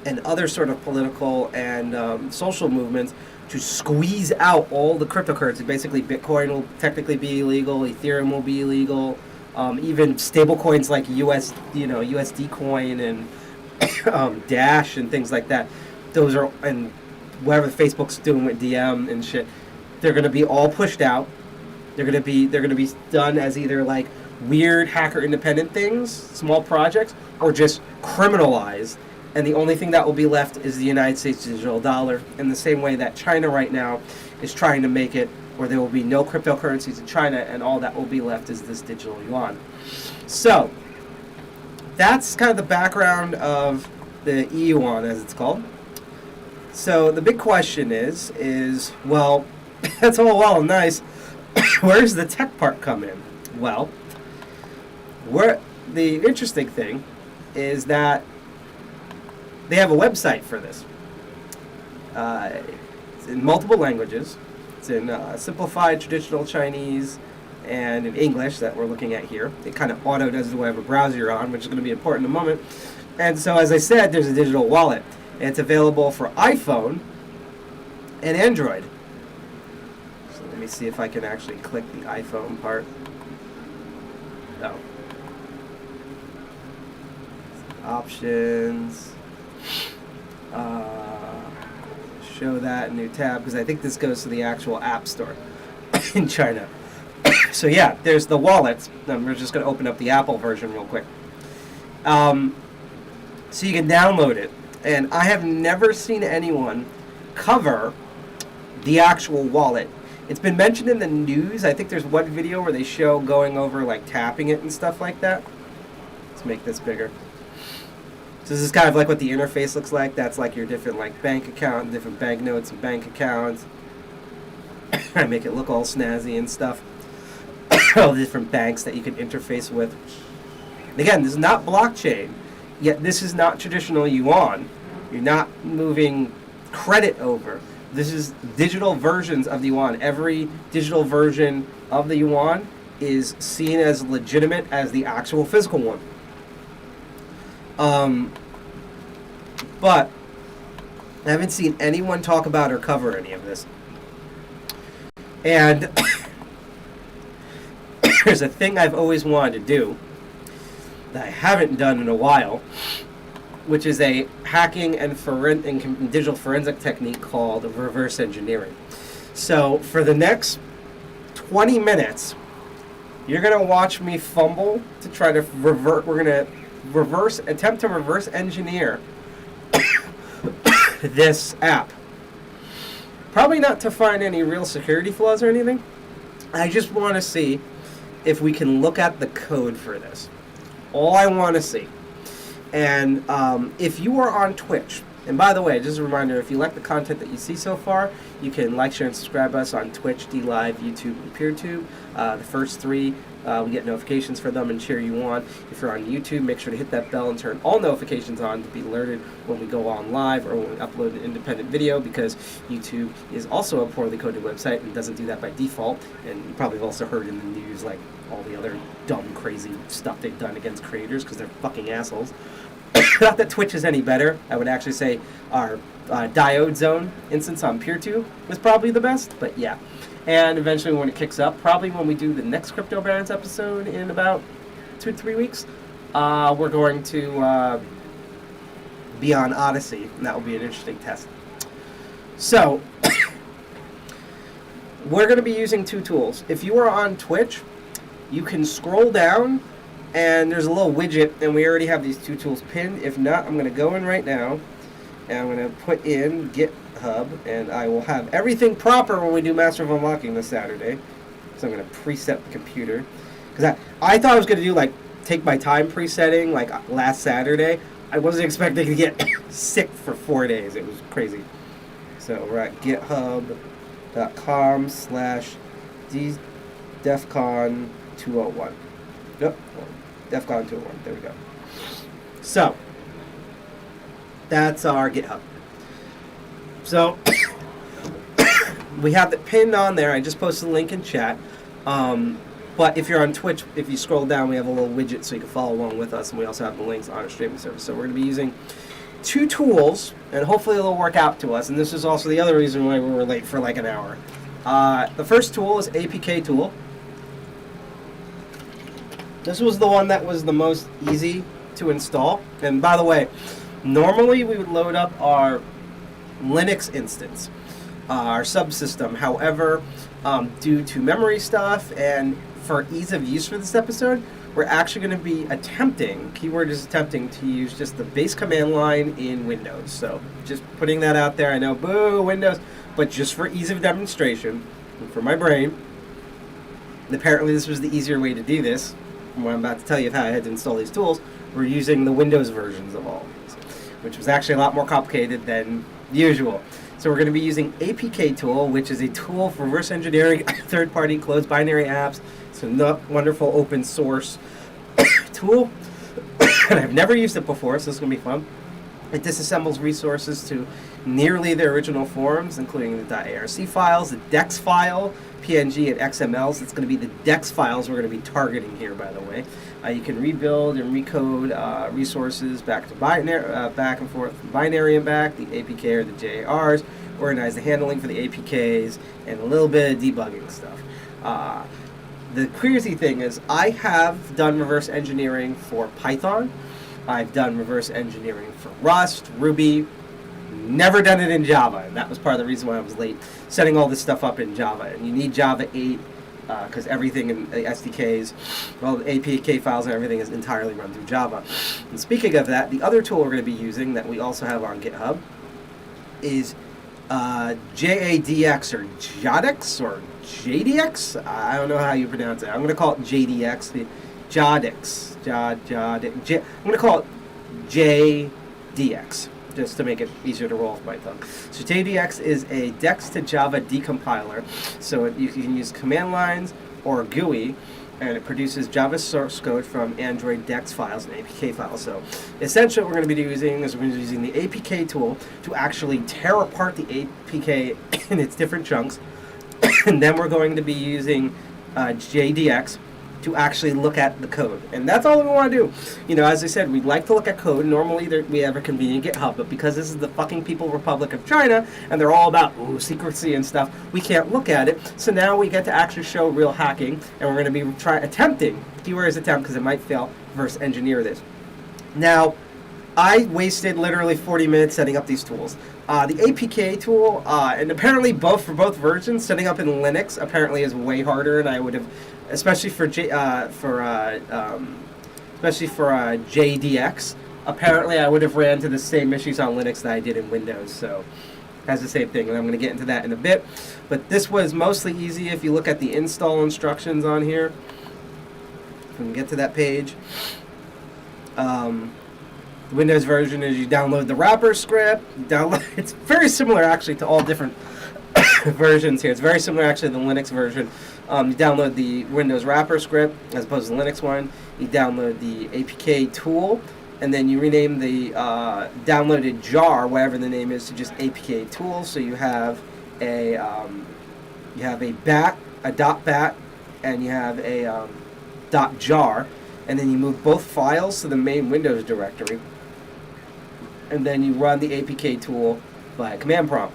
and other sort of political and social movements to squeeze out all the cryptocurrency. Basically, Bitcoin will technically be illegal, Ethereum will be illegal, even stable coins like USD coin and Dash and things like that. Those are, and whatever Facebook's doing with DM and shit, they're going to be all pushed out. They're going to be done as either like weird hacker independent things, small projects, or just criminalized. And the only thing that will be left is the United States digital dollar, in the same way that China right now is trying to make it where there will be no cryptocurrencies in China, and all that will be left is this digital yuan. So that's kind of the background of the eYuan, as it's called. So the big question is well, that's all well and nice. Where does the tech part come in? Well, the interesting thing is that they have a website for this. It's in multiple languages. It's in simplified traditional Chinese and in English that we're looking at here. It kind of auto does whatever browser you're on, which is going to be important in a moment. And so, as I said, there's a digital wallet. And it's available for iPhone and Android. So let me see if I can actually click the iPhone part. Oh. Options. Show that new tab, because I think this goes to the actual app store in China. So yeah, there's the wallets. We're just going to open up the Apple version real quick. So you can download it. And I have never seen anyone cover the actual wallet. It's been mentioned in the news. I think there's one video where they show going over like tapping it and stuff like that. Let's make this bigger. So this is kind of like what the interface looks like. That's like your different like bank account, different banknotes and bank accounts. I make it look all snazzy and stuff. All the different banks that you can interface with. And again, this is not blockchain, yet this is not traditional yuan. You're not moving credit over. This is digital versions of the yuan. Every digital version of the yuan is seen as legitimate as the actual physical one. But I haven't seen anyone talk about or cover any of this. And there's a thing I've always wanted to do that I haven't done in a while, which is a hacking and digital forensic technique called reverse engineering. So for the next 20 minutes, you're going to watch me fumble to try to attempt to reverse engineer this app. Probably not to find any real security flaws or anything. I just want to see if we can look at the code for this. All I want to see. And if you are on Twitch, and by the way, just a reminder, if you like the content that you see so far, you can like, share, and subscribe us on Twitch, DLive, YouTube, and PeerTube. The first three, we get notifications for them and cheer you on. If you're on YouTube, make sure to hit that bell and turn all notifications on to be alerted when we go on live or when we upload an independent video, because YouTube is also a poorly coded website and doesn't do that by default. And you probably have also heard in the news like all the other dumb, crazy stuff they've done against creators because they're fucking assholes. Not that Twitch is any better. I would actually say our Diode Zone instance on PeerTube is probably the best, but yeah. And eventually when it kicks up, probably when we do the next Crypto Barons episode in about 2 to 3 weeks, we're going to be on Odyssey, and that will be an interesting test. So, we're going to be using two tools. If you are on Twitch, you can scroll down, and there's a little widget, and we already have these two tools pinned. If not, I'm going to go in right now, and I'm going to put in GitHub, and I will have everything proper when we do Master of Unlocking this Saturday. So I'm going to preset the computer. Because I thought I was going to do, like, take my time presetting, like, last Saturday. I wasn't expecting to get sick for 4 days. It was crazy. So we're at github.com/defcon201. Yep. DEFCON 201. There we go. So, that's our GitHub. So, we have it pinned on there. I just posted a link in chat. But if you're on Twitch, if you scroll down, we have a little widget so you can follow along with us. And we also have the links on our streaming service. So, we're going to be using two tools, and hopefully it'll work out to us. And this is also the other reason why we were late for like an hour. The first tool is APK tool. This was the one that was the most easy to install. And by the way, normally we would load up our Linux instance, our subsystem. However, due to memory stuff and for ease of use for this episode, we're actually going to be attempting, keyword is attempting, to use just the base command line in Windows. So just putting that out there. I know, boo, Windows. But just for ease of demonstration, and for my brain, and apparently this was the easier way to do this. What I'm about to tell you how I had to install these tools, we're using the Windows versions of all of these, which was actually a lot more complicated than usual. So we're going to be using APK tool, which is a tool for reverse engineering third-party closed binary apps. It's a wonderful open source tool, and I've never used it before, so this is going to be fun. It disassembles resources to nearly their original forms, including the .arc files, the DEX file, PNG, and XMLs. It's going to be the DEX files we're going to be targeting here, by the way. You can rebuild and recode resources back to binary, back and forth, binary and back, the APK or the JARs, organize the handling for the APKs, and a little bit of debugging stuff. The crazy thing is, I have done reverse engineering for Python. I've done reverse engineering for Rust, Ruby, never done it in Java, and that was part of the reason why I was late setting all this stuff up in Java. And you need Java 8 because everything in the SDKs, well, the APK files and everything is entirely run through Java. And speaking of that, the other tool we're going to be using that we also have on GitHub is JADX or JADX or JDX. I don't know how you pronounce it. I'm going to call it JDX. JADX. I'm going to call it JDX, just to make it easier to roll off my tongue. So JDX is a DEX to Java decompiler. So you can use command lines or GUI, and it produces Java source code from Android DEX files and APK files. So essentially what we're going to be doing is we're going to be using the APK tool to actually tear apart the APK in its different chunks. And then we're going to be using JDX to actually look at the code. And that's all we want to do. You know, as I said, we'd like to look at code. Normally we have a convenient GitHub, but because this is the fucking People Republic of China, and they're all about secrecy and stuff, we can't look at it. So now we get to actually show real hacking, and we're going to be attempting, keyword is attempt because it might fail, reverse engineer this. Now, I wasted literally 40 minutes setting up these tools. The APK tool, and apparently for both versions, setting up in Linux apparently is way harder, and I would have, especially for JDX, apparently I would have ran into the same issues on Linux that I did in Windows. So has the same thing, and I'm going to get into that in a bit. But this was mostly easy if you look at the install instructions on here. When we get to that page, the Windows version is you download the wrapper script. It's very similar actually to all different versions here. It's very similar actually to the Linux version. You download the Windows wrapper script as opposed to the Linux one. You download the APK tool, and then you rename the downloaded jar, whatever the name is, to just APK tool. So you have a bat, a .bat, and you have a .jar, and then you move both files to the main Windows directory, and then you run the APK tool by command prompt.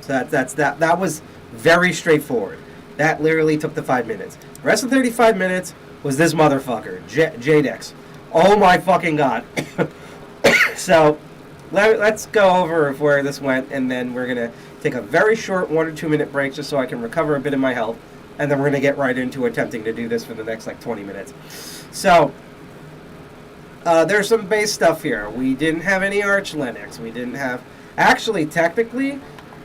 So that was very straightforward. That literally took the 5 minutes. The rest of the 35 minutes was this motherfucker, JDEX. Oh my fucking god. So let's go over where this went, and then we're going to take a very short 1 or 2 minute break just so I can recover a bit of my health, and then we're going to get right into attempting to do this for the next like 20 minutes. So there's some base stuff here. We didn't have any Arch Linux. We didn't have... Actually, technically,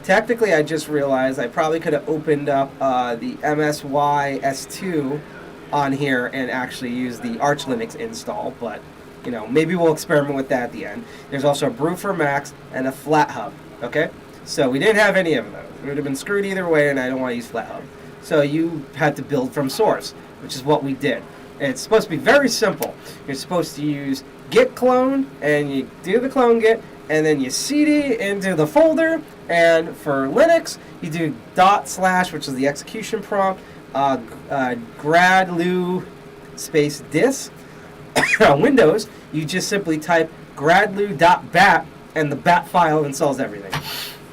I just realized I probably could have opened up the MSY S2 on here and actually used the Arch Linux install, but you know, maybe we'll experiment with that at the end. There's also a Brew for Macs and a FlatHub. Okay, so we didn't have any of those. We would have been screwed either way, and I don't want to use FlatHub. So you had to build from source, which is what we did. And it's supposed to be very simple. You're supposed to use git clone, and you do the clone git, and then you cd into the folder. And for Linux, you do // which is the execution prompt, gradlu space dis. On Windows, you just simply type gradlu.bat, and the bat file installs everything.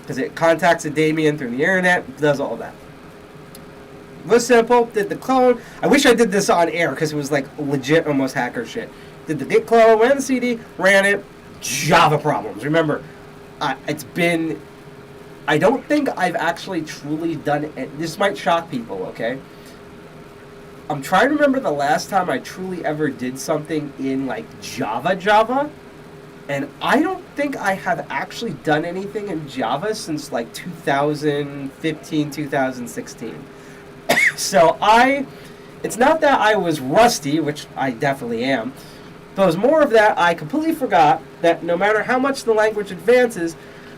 Because it contacts a daemon through the internet, does all that. It was simple, did the clone. I wish I did this on air, because it was like legit almost hacker shit. Did the git clone, ran the CD, ran it, Java problems. Remember, it's been... I don't think I've actually truly done it. This might shock people, okay? I'm trying to remember the last time I truly ever did something in like Java, and I don't think I have actually done anything in Java since like 2015, 2016. So it's not that I was rusty, which I definitely am, but it was more of that I completely forgot that no matter how much the language advances,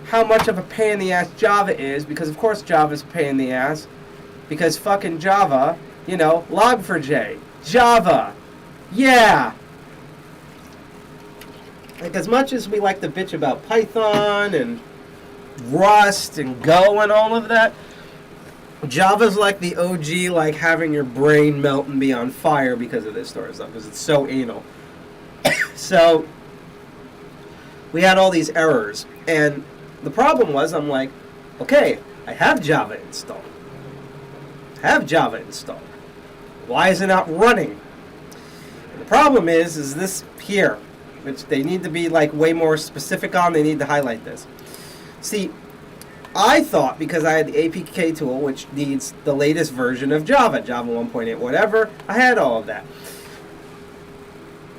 how much of a pain in the ass Java is, because of course Java's a pain in the ass, because fucking Java, you know, log4j, Java, yeah. Like, as much as we like to bitch about Python and Rust and Go and all of that, Java's like the OG, like having your brain melt and be on fire because of this sort of stuff, because it's so anal. So we had all these errors, and the problem was, I'm like, okay, I have Java installed. Why is it not running? And the problem is this here, which they need to be like way more specific on. They need to highlight this. See, I thought because I had the APK tool, which needs the latest version of Java 1.8, whatever, I had all of that.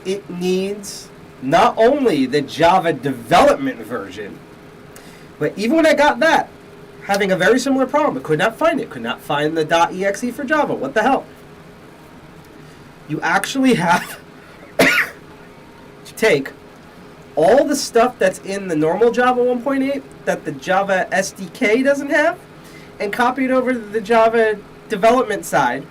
It needs not only the Java development version, but even when I got that, having a very similar problem, I could not find it. Could not find the .exe for Java. What the hell? You actually have to take all the stuff that's in the normal Java 1.8 that the Java SDK doesn't have, and copy it over to the Java development side.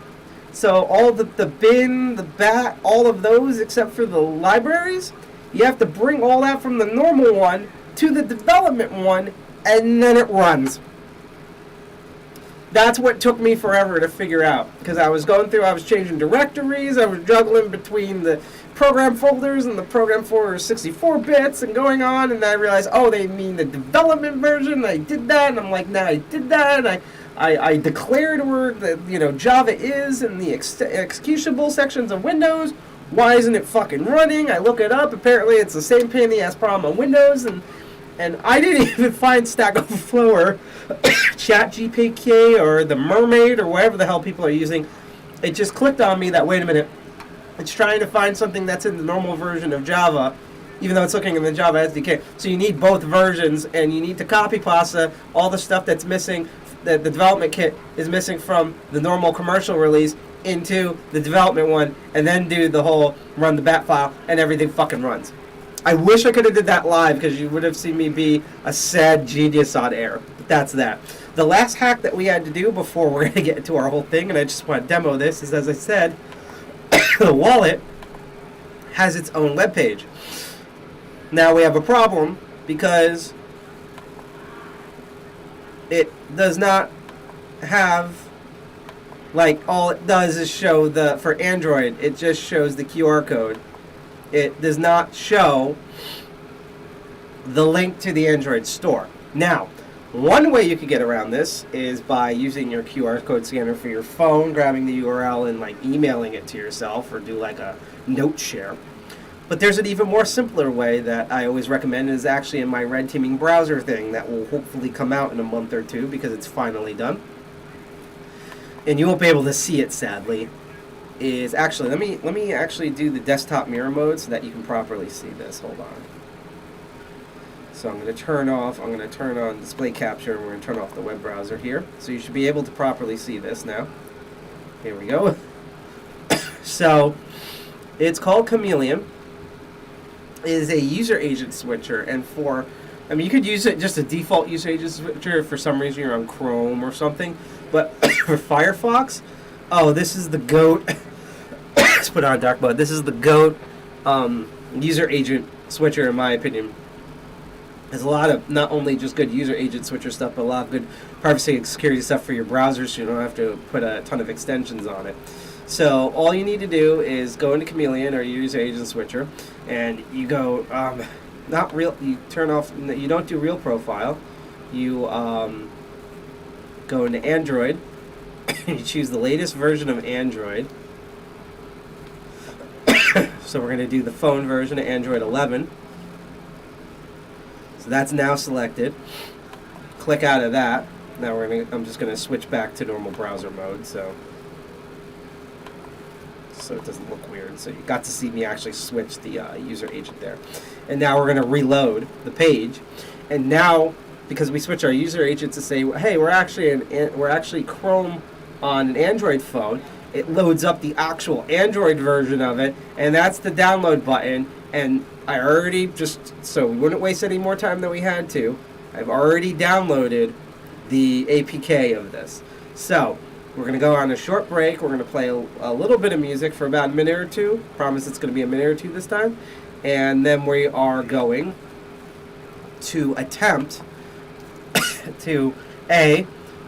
So all the bin, the bat, all of those except for the libraries, you have to bring all that from the normal one to the development one, and then it runs. That's what took me forever to figure out, because I was going through, I was changing directories, I was juggling between the program folders and the program for 64 bits and going on, and I realized, oh, they mean the development version, and I did that, and I'm like, nah, I did that, and I declared where the, Java is in the executable sections of Windows. Why isn't it fucking running? I look it up, apparently it's the same pain in the ass problem on Windows, and I didn't even find Stack Overflow or ChatGPT or the Mermaid or whatever the hell people are using. It just clicked on me that, wait a minute, it's trying to find something that's in the normal version of Java, even though it's looking in the Java SDK. So you need both versions, and you need to copy pasta all the stuff that's missing, that the development kit is missing from the normal commercial release into the development one, and then do the whole run the bat file, and everything fucking runs. I wish I could have did that live, because you would have seen me be a sad genius on air. But that's that. The last hack that we had to do before we're going to get into our whole thing, and I just want to demo this, is, as I said, the wallet has its own web page. Now we have a problem because it does not have, like, all it does is show the, for Android, it just shows the QR code. It does not show the link to the Android store. Now, one way you could get around this is by using your QR code scanner for your phone, grabbing the URL and like emailing it to yourself, or do like a note share. But there's an even more simpler way that I always recommend, is actually in my red teaming browser thing that will hopefully come out in a month or two, because it's finally done. And you won't be able to see it, sadly. Is actually, let me actually do the desktop mirror mode so that you can properly see this. Hold on. So I'm going to turn on display capture, and we're going to turn off the web browser here. So you should be able to properly see this now. Here we go. So it's called Chameleon. It is a user agent switcher, and for, I mean, you could use it just a default user agent switcher if for some reason you're on Chrome or something. But for Firefox, oh, this is the GOAT. Let's put on dark mode. This is the GOAT user agent switcher, in my opinion. There's a lot of not only just good user agent switcher stuff, but a lot of good privacy and security stuff for your browser, so you don't have to put a ton of extensions on it. So all you need to do is go into Chameleon or user agent switcher, and you go not real. You turn off. You don't do real profile. You go into Android. You choose the latest version of Android. So we're going to do the phone version of Android 11. So that's now selected. Click out of that. Now I'm just going to switch back to normal browser mode, so it doesn't look weird. So you got to see me actually switch the user agent there. And now we're going to reload the page. And now, because we switch our user agent to say, hey, we're actually Chrome on an Android phone, it loads up the actual Android version of it, and that's the download button. And I already, just so we wouldn't waste any more time than we had to, I've already downloaded the APK of this. So we're going to go on a short break. We're going to play a little bit of music for about a minute or two. Promise it's going to be a minute or two this time. And then we are going to attempt to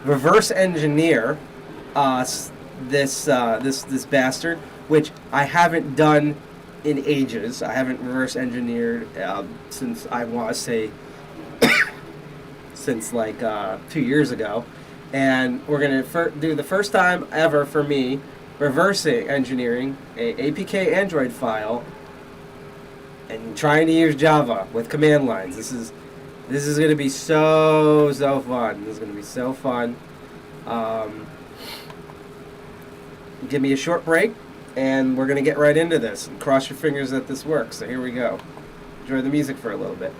reverse engineer this bastard, which I haven't done in ages. I haven't reverse engineered since, I want to say, since like 2 years ago. And we're going to do the first time ever for me reversing engineering a APK Android file and trying to use Java with command lines. This is going to be so fun. This is going to be so fun. Give me a short break, and we're going to get right into this. And cross your fingers that this works. So here we go. Enjoy the music for a little bit.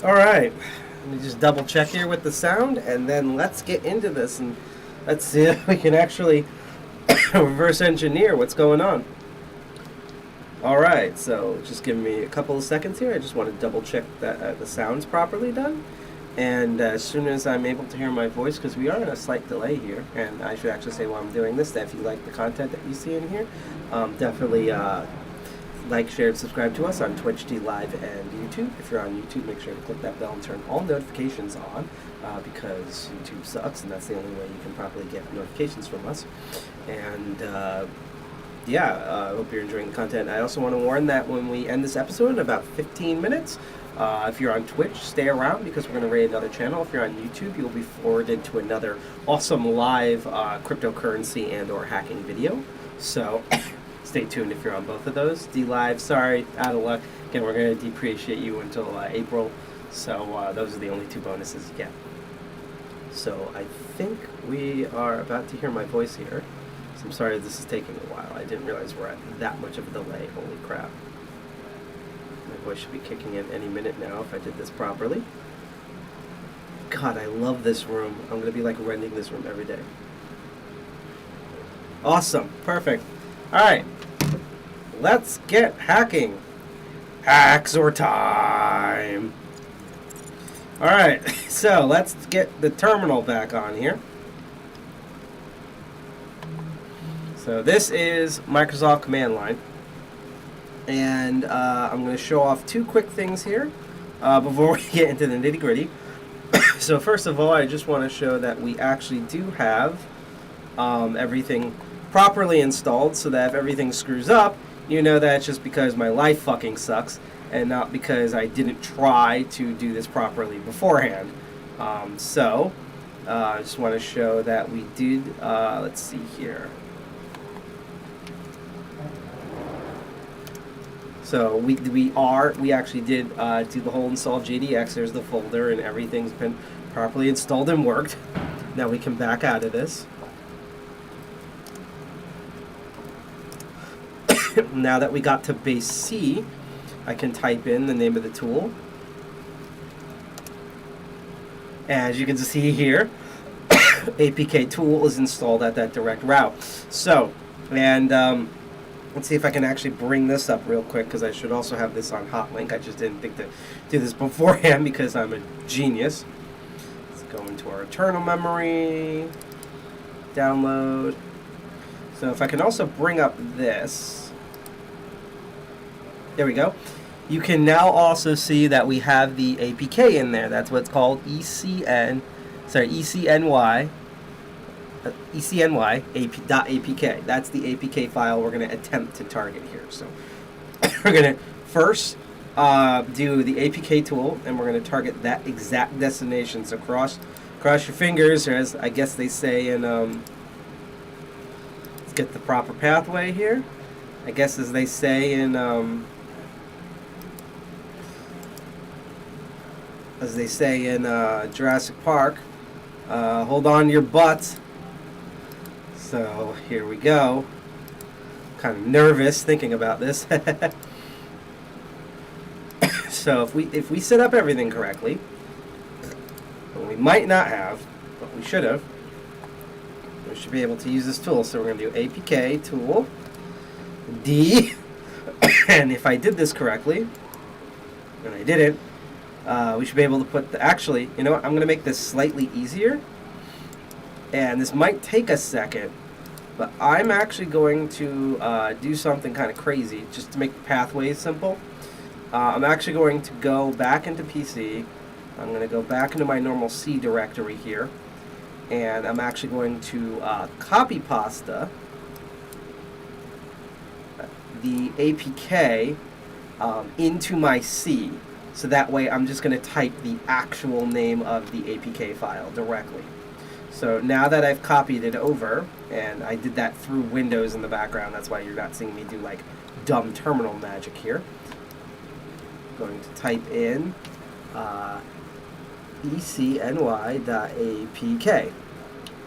All right, let me just double check here with the sound, and then let's get into this and let's see if we can actually reverse engineer what's going on. All right, so just give me a couple of seconds here. I just want to double check that the sound's properly done. And as soon as I'm able to hear my voice, because we are in a slight delay here, and I should actually say while I'm doing this that if you like the content that you see in here, definitely like, share, and subscribe to us on Twitch, Live, and YouTube. If you're on YouTube, make sure to click that bell and turn all notifications on because YouTube sucks, and that's the only way you can properly get notifications from us. And I hope you're enjoying the content. I also want to warn that when we end this episode in about 15 minutes, if you're on Twitch, stay around because we're going to raid another channel. If you're on YouTube, you'll be forwarded to another awesome live cryptocurrency and or hacking video. So stay tuned if you're on both of those. D-Live, sorry, out of luck. Again, we're going to depreciate you until April. So those are the only two bonuses you get. So I think we are about to hear my voice here. So I'm sorry this is taking a while. I didn't realize we're at that much of a delay. Holy crap. My voice should be kicking in any minute now if I did this properly. God, I love this room. I'm going to be like renting this room every day. Awesome. Perfect. All right. Let's get hacking. Haxor time. All right. So let's get the terminal back on here. So this is Microsoft Command Line. And I'm going to show off two quick things here before we get into the nitty-gritty. So first of all, I just want to show that we actually do have everything properly installed so that if everything screws up, you know that it's just because my life fucking sucks and not because I didn't try to do this properly beforehand. I just want to show that we did, let's see here. So we actually did do the whole install JDX. There's the folder and everything's been properly installed and worked. Now we can back out of this. Now that we got to base C, I can type in the name of the tool. As you can see here, APK tool is installed at that direct route. So, and let's see if I can actually bring this up real quick because I should also have this on hotlink. I just didn't think to do this beforehand because I'm a genius. Let's go into our internal memory, download. So if I can also bring up this, there we go. You can now also see that we have the APK in there. That's what's called e-CNY. e-CNY.apk. That's the APK file we're going to attempt to target here. So we're going to first do the APK tool, and we're going to target that exact destination. So cross your fingers, or as I guess they say in let's get the proper pathway here. I guess as they say in Jurassic Park, hold on to your butts. So here we go. Kind of nervous thinking about this. So if we set up everything correctly, well, we might not have, but we should have. We should be able to use this tool. So we're going to do APK tool D, and if I did this correctly, and I didn't, we should be able to put the. Actually, you know what? I'm going to make this slightly easier. And this might take a second, but I'm actually going to do something kind of crazy just to make the pathways simple. I'm actually going to go back into PC. I'm going to go back into my normal C directory here. And I'm actually going to copy pasta the APK into my C. So that way I'm just going to type the actual name of the APK file directly. So now that I've copied it over, and I did that through Windows in the background, that's why you're not seeing me do like dumb terminal magic here. I'm going to type in e-CNY.apk,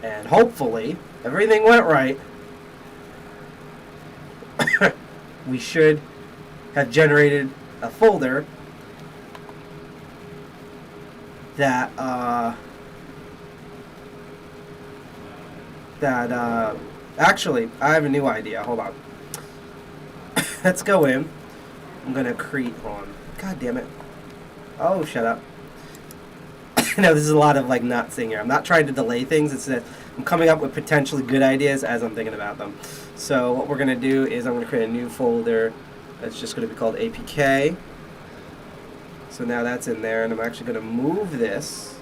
and hopefully everything went right. We should have generated a folder that actually, I have a new idea. Hold on. Let's go in. I'm gonna create on. God damn it. Oh, shut up. No, this is a lot of like not saying here. I'm not trying to delay things. It's that I'm coming up with potentially good ideas as I'm thinking about them. So what we're gonna do is I'm gonna create a new folder that's just gonna be called APK. So now that's in there, and I'm actually gonna move this,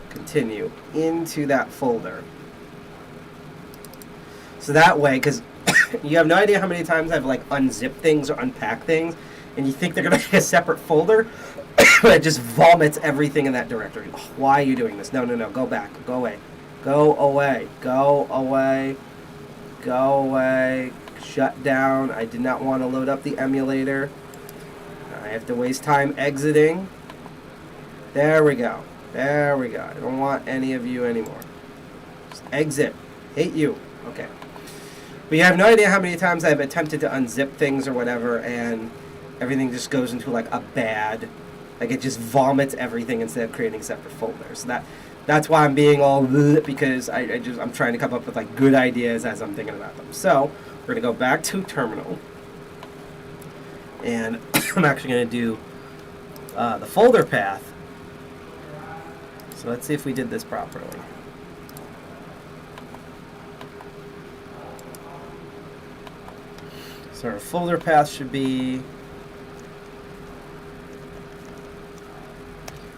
continue, into that folder. So that way, because you have no idea how many times I've like unzipped things or unpacked things, and you think they're gonna be a separate folder, but it just vomits everything in that directory. Oh, why are you doing this? No, no, no, go back, go away, go away, go away, go away, shut down. I did not want to load up the emulator. I have to waste time exiting. There we go, there we go. I don't want any of you anymore. Just exit, hate you, okay. But you have no idea how many times I've attempted to unzip things or whatever, and everything just goes into like a bad, like it just vomits everything instead of creating separate folders. That's why I'm being all bleh, because I'm trying to come up with like good ideas as I'm thinking about them. So we're gonna go back to terminal, and I'm actually gonna do the folder path. So let's see if we did this properly. So our folder path should be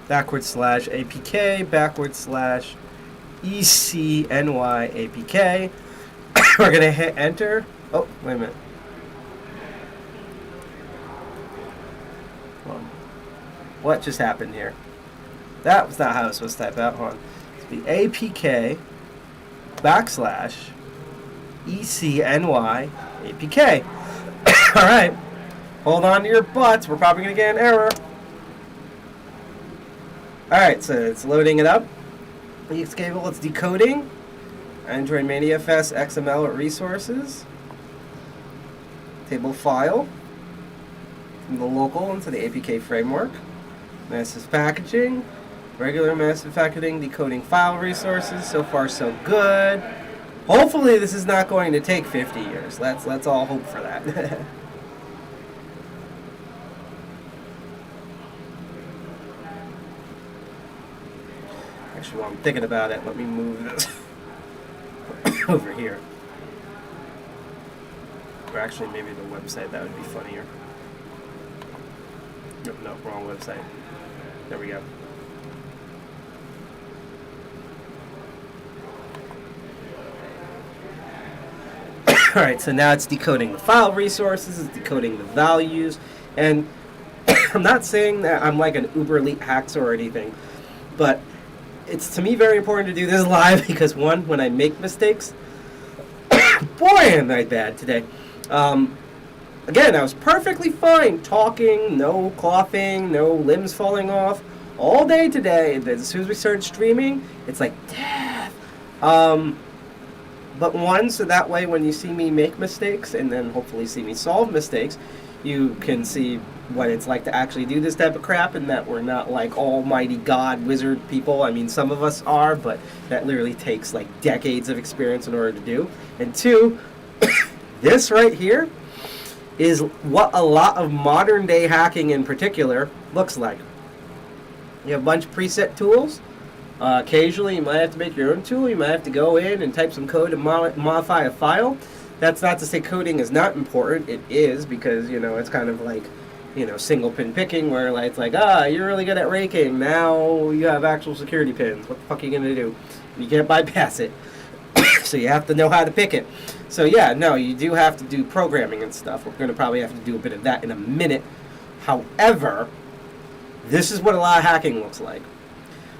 /APK /e-CNY APK. We're going to hit enter. Oh, wait a minute. What just happened here? That was not how I was supposed to type out. Hold on. It's the APK /e-CNY APK. Alright, hold on to your butts. We're probably going to get an error. Alright, so it's loading it up. EX cable, it's decoding. Android ManiaFS XML resources. Table file. From the local into the APK framework. Massive packaging. Regular massive packaging, decoding file resources. So far, so good. Hopefully this is not going to take 50 years. Let's all hope for that. Actually, while I'm thinking about it, let me move this over here. Or actually, maybe the website, that would be funnier. No, wrong website. There we go. Alright, so now it's decoding the file resources, it's decoding the values, and I'm not saying that I'm like an uber elite hacker or anything, but it's to me very important to do this live because one, when I make mistakes, boy am I bad today. Again, I was perfectly fine talking, no coughing, no limbs falling off, all day today. As soon as we started streaming, it's like death. But one, so that way when you see me make mistakes and then hopefully see me solve mistakes, you can see what it's like to actually do this type of crap, and that we're not like almighty god wizard people. I mean, some of us are, but that literally takes like decades of experience in order to do. And two, this right here is what a lot of modern day hacking in particular looks like. You have a bunch of preset tools. Occasionally you might have to make your own tool. You might have to go in and type some code and modify a file. That's not to say coding is not important. It is, because, you know, it's kind of like, you know, single pin picking, where like, it's like, you're really good at raking. Now you have actual security pins. What the fuck are you going to do? You can't bypass it. So you have to know how to pick it. So yeah, no, you do have to do programming and stuff. We're going to probably have to do a bit of that in a minute. However, this is what a lot of hacking looks like.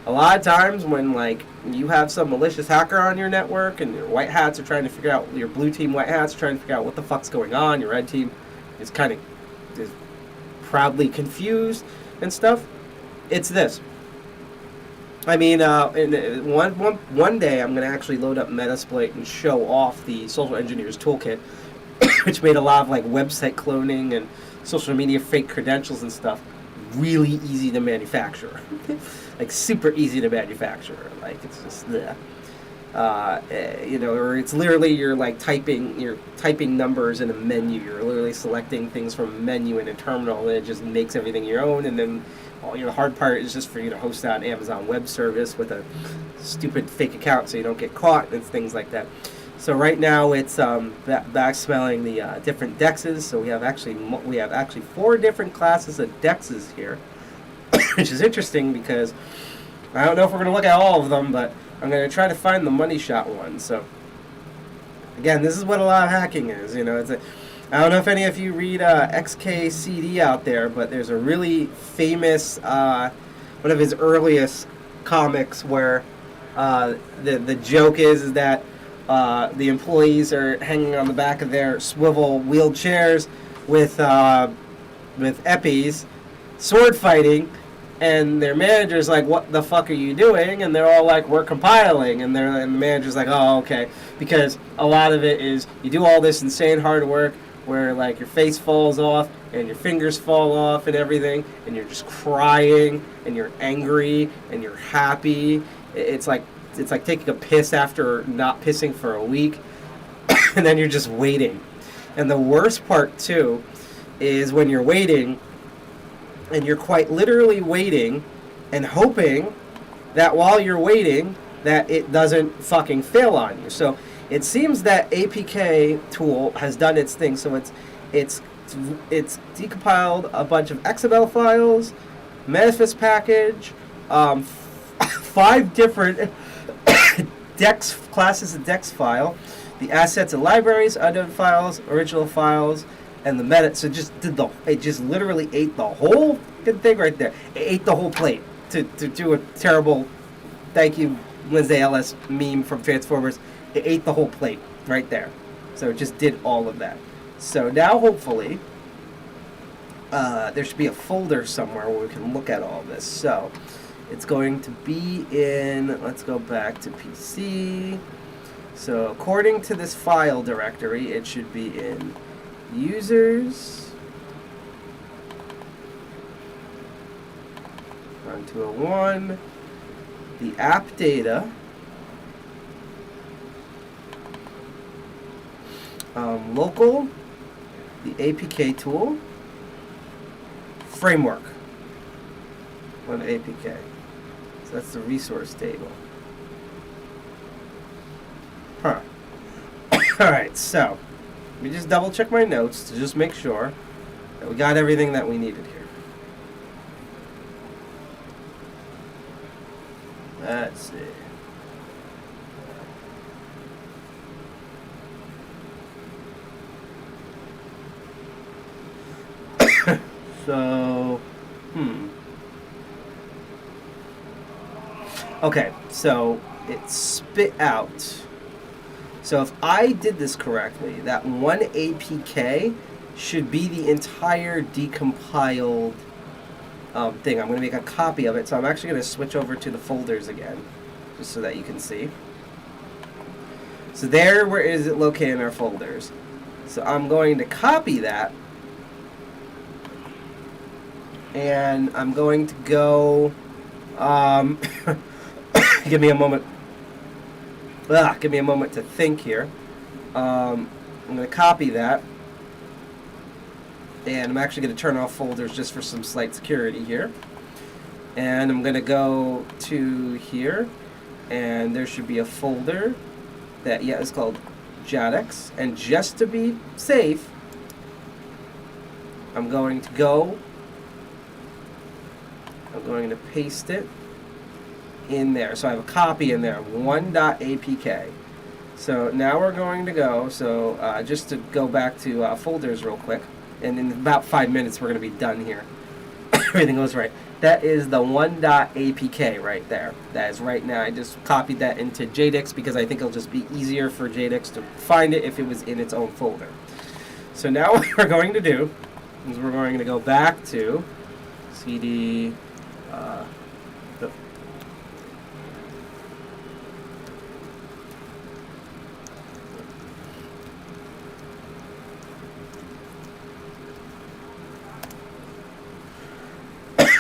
A lot of times when like you have some malicious hacker on your network and your white hats are trying to figure out, your blue team white hats are trying to figure out what the fuck's going on, your red team is kind of proudly confused and stuff, it's this. I mean, one day I'm going to actually load up Metasploit and show off the Social Engineers Toolkit, which made a lot of like website cloning and social media fake credentials and stuff really easy to manufacture. Like super easy to manufacture. Like it's just or it's literally you're typing numbers in a menu. You're literally selecting things from a menu in a terminal, and it just makes everything your own. And then the hard part is just for you to host that on Amazon Web Service with a stupid fake account, so you don't get caught and things like that. So right now it's back smelling the different dexes. So we have actually 4 different classes of dexes here, which is interesting because I don't know if we're going to look at all of them, but I'm going to try to find the money shot one. So again, this is what a lot of hacking is. I don't know if any of you read XKCD out there, but there's a really famous one of his earliest comics where the joke is that the employees are hanging on the back of their swivel wheeled chairs with eppies, sword fighting, and their manager's like, "What the fuck are you doing?" And they're all like, "We're compiling." And the manager's like, "Oh, okay," because a lot of it is you do all this insane hard work where like your face falls off and your fingers fall off and everything, and you're just crying and you're angry and you're happy. It's like taking a piss after not pissing for a week, and then you're just waiting. And the worst part too is when you're waiting, and you're quite literally waiting and hoping that while you're waiting that it doesn't fucking fail on you. So it seems that APK tool has done its thing. So it's decompiled a bunch of XML files, manifest package, 5 different dex classes of dex file, the assets and libraries, unknown files, original files, and the meta. So it just literally ate the whole thing right there. It ate the whole plate to do a terrible thank you Wednesday LS meme from Transformers. It ate the whole plate right there. So it just did all of that. So now hopefully there should be a folder somewhere where we can look at all this. So it's going to be in, let's go back to PC. So according to this file directory, it should be in users, run 201, the app data, local, the APK tool, framework, one APK. So that's the resource table. Huh. Alright, so let me just double check my notes to just make sure that we got everything that we needed here. Let's see. So, okay, so it spit out. So if I did this correctly, that one APK should be the entire decompiled thing. I'm going to make a copy of it. So I'm actually going to switch over to the folders again, just so that you can see. So where is it located in our folders? So I'm going to copy that. And I'm going to go, give me a moment. Give me a moment to think here. I'm going to copy that. And I'm actually going to turn off folders just for some slight security here. And I'm going to go to here. And there should be a folder that, is called JADX. And just to be safe, I'm going to paste it in there. So I have a copy in there, 1.apk. So now we're going to go, just to go back to folders real quick, and in about 5 minutes we're going to be done here. Everything goes right. That is the 1.apk right there. That is right now. I just copied that into JDX because I think it'll just be easier for JDX to find it if it was in its own folder. So now what we're going to do is we're going to go back to CD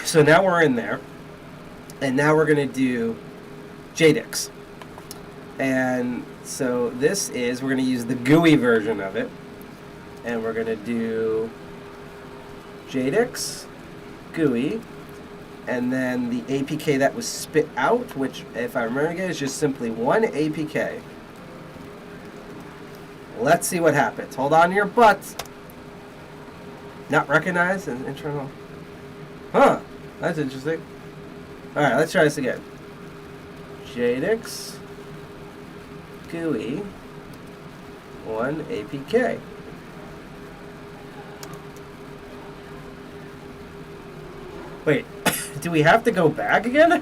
So now we're in there, and now we're going to do JDIX. And so this is, we're going to use the GUI version of it, and we're going to do JDIX, GUI, and then the APK that was spit out, which, if I remember again, is just simply one APK. Let's see what happens. Hold on to your butts. Not recognized as internal. Huh. That's interesting. Alright, let's try this again. JDIX GUI 1 APK. Wait, do we have to go back again?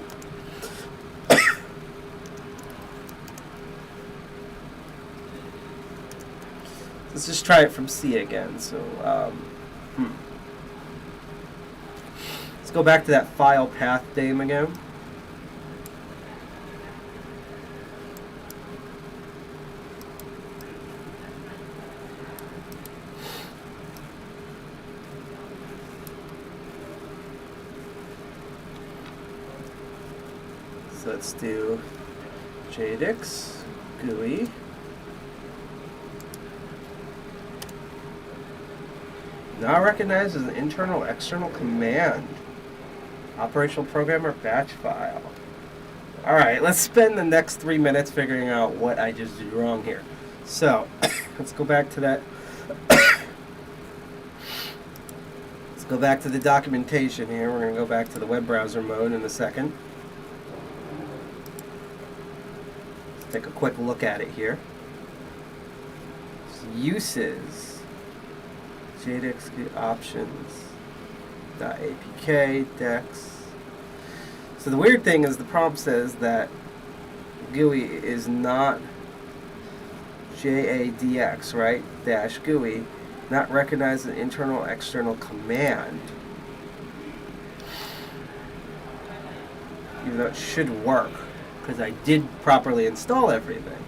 Let's just try it from C again. So, let's go back to that file path name again. So let's do JDIX GUI. Not recognized as an internal external command. Operational program or batch file. Alright, let's spend the next 3 minutes figuring out what I just did wrong here. So, let's go back to that. Let's go back to the documentation here. We're going to go back to the web browser mode in a second. Let's take a quick look at it here. Uses. JDIX options .apk dex. So the weird thing is the prompt says that GUI is not JADX, right? Dash GUI, not recognized an internal external command. Even though it should work, because I did properly install everything.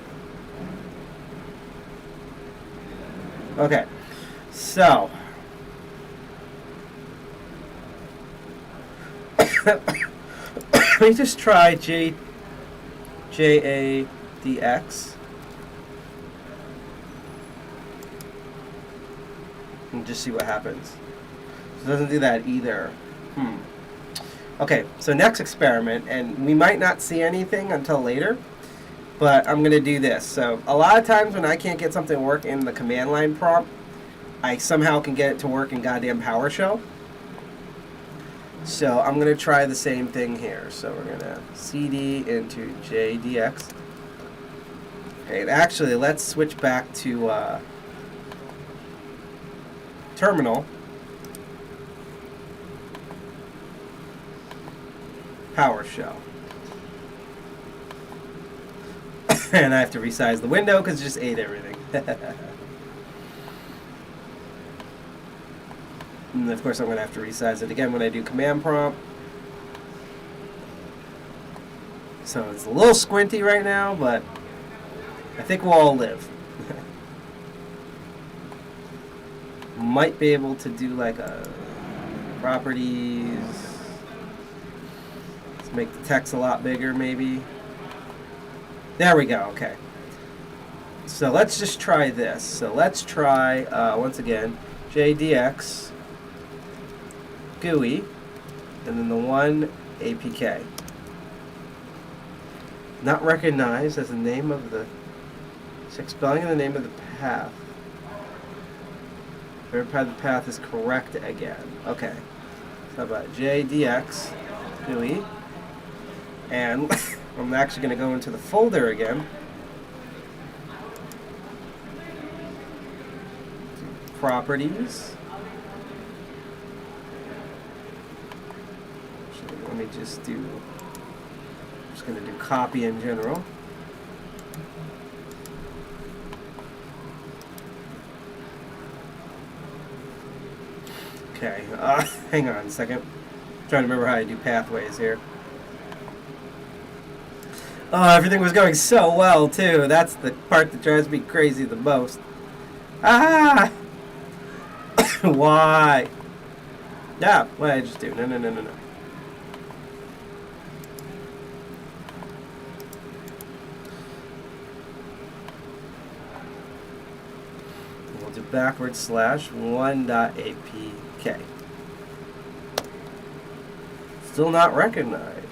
Okay. So, let me just try JADX and just see what happens. It doesn't do that either. Okay, so next experiment, and we might not see anything until later, but I'm going to do this. So, a lot of times when I can't get something to work in the command line prompt, I somehow can get it to work in goddamn PowerShell. So I'm going to try the same thing here. So we're going to CD into JDX. Okay, and actually let's switch back to terminal. PowerShell. And I have to resize the window because it just ate everything. And of course I'm going to have to resize it again when I do command prompt. So it's a little squinty right now, but I think we'll all live. Might be able to do like a properties. Let's make the text a lot bigger maybe. There we go, okay. So let's just try this. So let's try, once again, JDX GUI, and then the one APK. Not recognized as the name of the spelling and the name of the path. Verify the path is correct again. Okay. So how about JDX GUI, and I'm actually going to go into the folder again. Properties. Let me just do, I'm just going to do copy in general. Okay, hang on a second. I'm trying to remember how I do pathways here. Oh, everything was going so well, too. That's the part that drives me crazy the most. Ah! Why? Yeah, what did I just do? No. /1.apk. Still not recognized.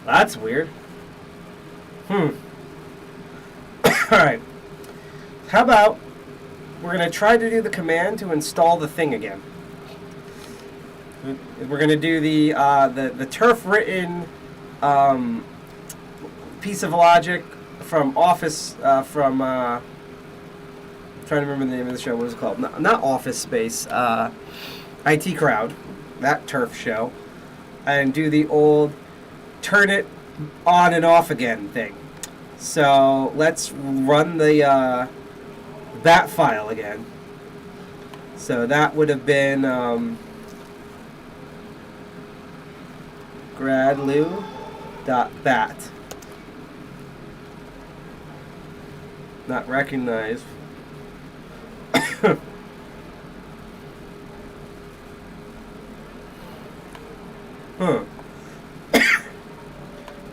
That's weird. Alright. How about we're going to try to do the command to install the thing again. We're going to do the turf written piece of logic from Office, from I'm trying to remember the name of the show. What was it called? Not Office Space. IT Crowd. That turf show. And do the old turn it on and off again thing. So let's run the that file again. So that would have been gradlu.bat. Not recognized.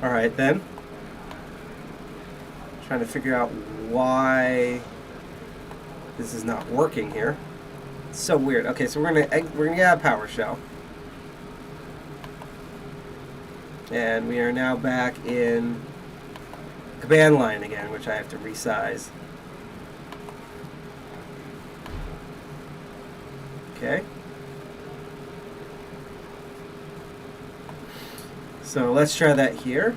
Alright then. Trying to figure out why this is not working here. It's so weird. Okay, so we're gonna get a PowerShell. And we are now back in command line again, which I have to resize. Okay. So let's try that here.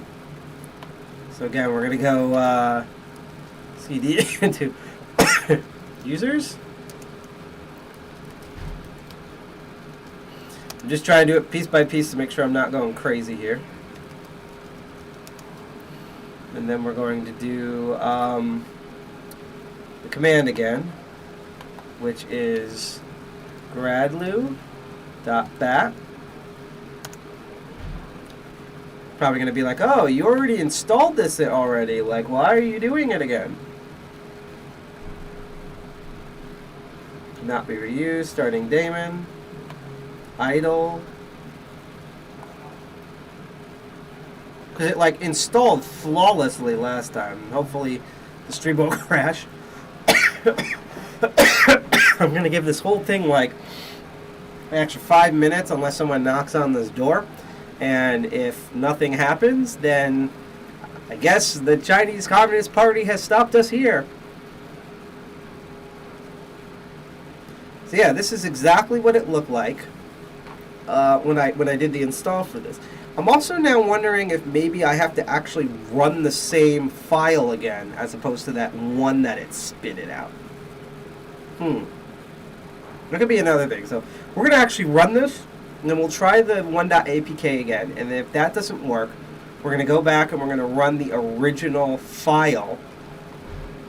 So again, we're going to go CD into users. I'm just trying to do it piece by piece to make sure I'm not going crazy here. And then we're going to do the command again, which is gradlu.bat. Probably going to be like, oh, you already installed this already. Like, why are you doing it again? Not be reused. Starting daemon. Idle. Because it like installed flawlessly last time. Hopefully the stream won't crash. I'm going to give this whole thing like an extra 5 minutes unless someone knocks on this door. And if nothing happens, then I guess the Chinese Communist Party has stopped us here. So yeah, this is exactly what it looked like when I did the install for this. I'm also now wondering if maybe I have to actually run the same file again as opposed to that one that it spit it out. That could be another thing. So we're going to actually run this. And then we'll try the 1.apk again, and if that doesn't work, we're going to go back and we're going to run the original file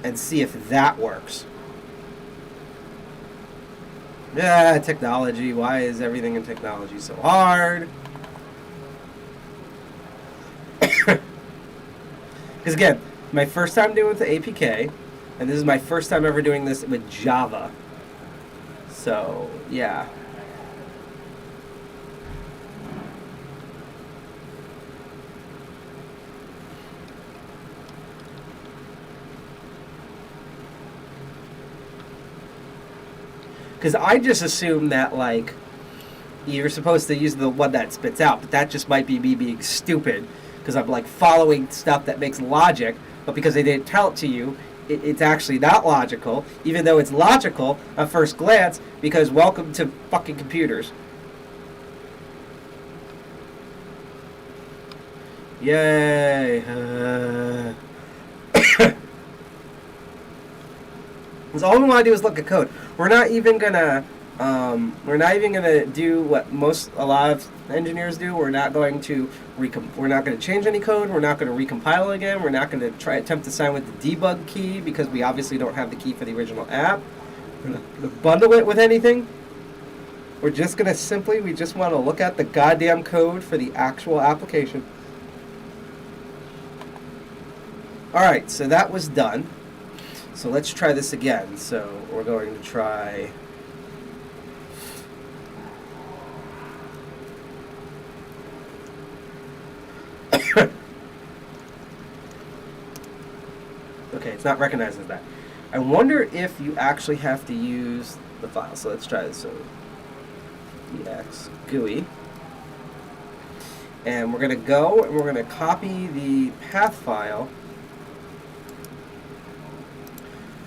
and see if that works. Yeah, technology. Why is everything in technology so hard? Because again, my first time doing it with the APK, and this is my first time ever doing this with Java. So, yeah. Because I just assumed that, like, you're supposed to use the one that spits out, but that just might be me being stupid, because I'm, like, following stuff that makes logic, but because they didn't tell it to you, it's actually not logical, even though it's logical at first glance, because welcome to fucking computers. Yay. Because all we want to do is look at code. We're not even gonna do what a lot of engineers do. We're not going to change any code. We're not going to recompile it again. We're not going to attempt to sign with the debug key because we obviously don't have the key for the original app. We're not going to bundle it with anything. We're just going to we just want to look at the goddamn code for the actual application. All right, so that was done. So let's try this again. So we're going to try okay, it's not recognized as that. I wonder if you actually have to use the file. So let's try this. So ex GUI. And we're going to go and we're going to copy the path file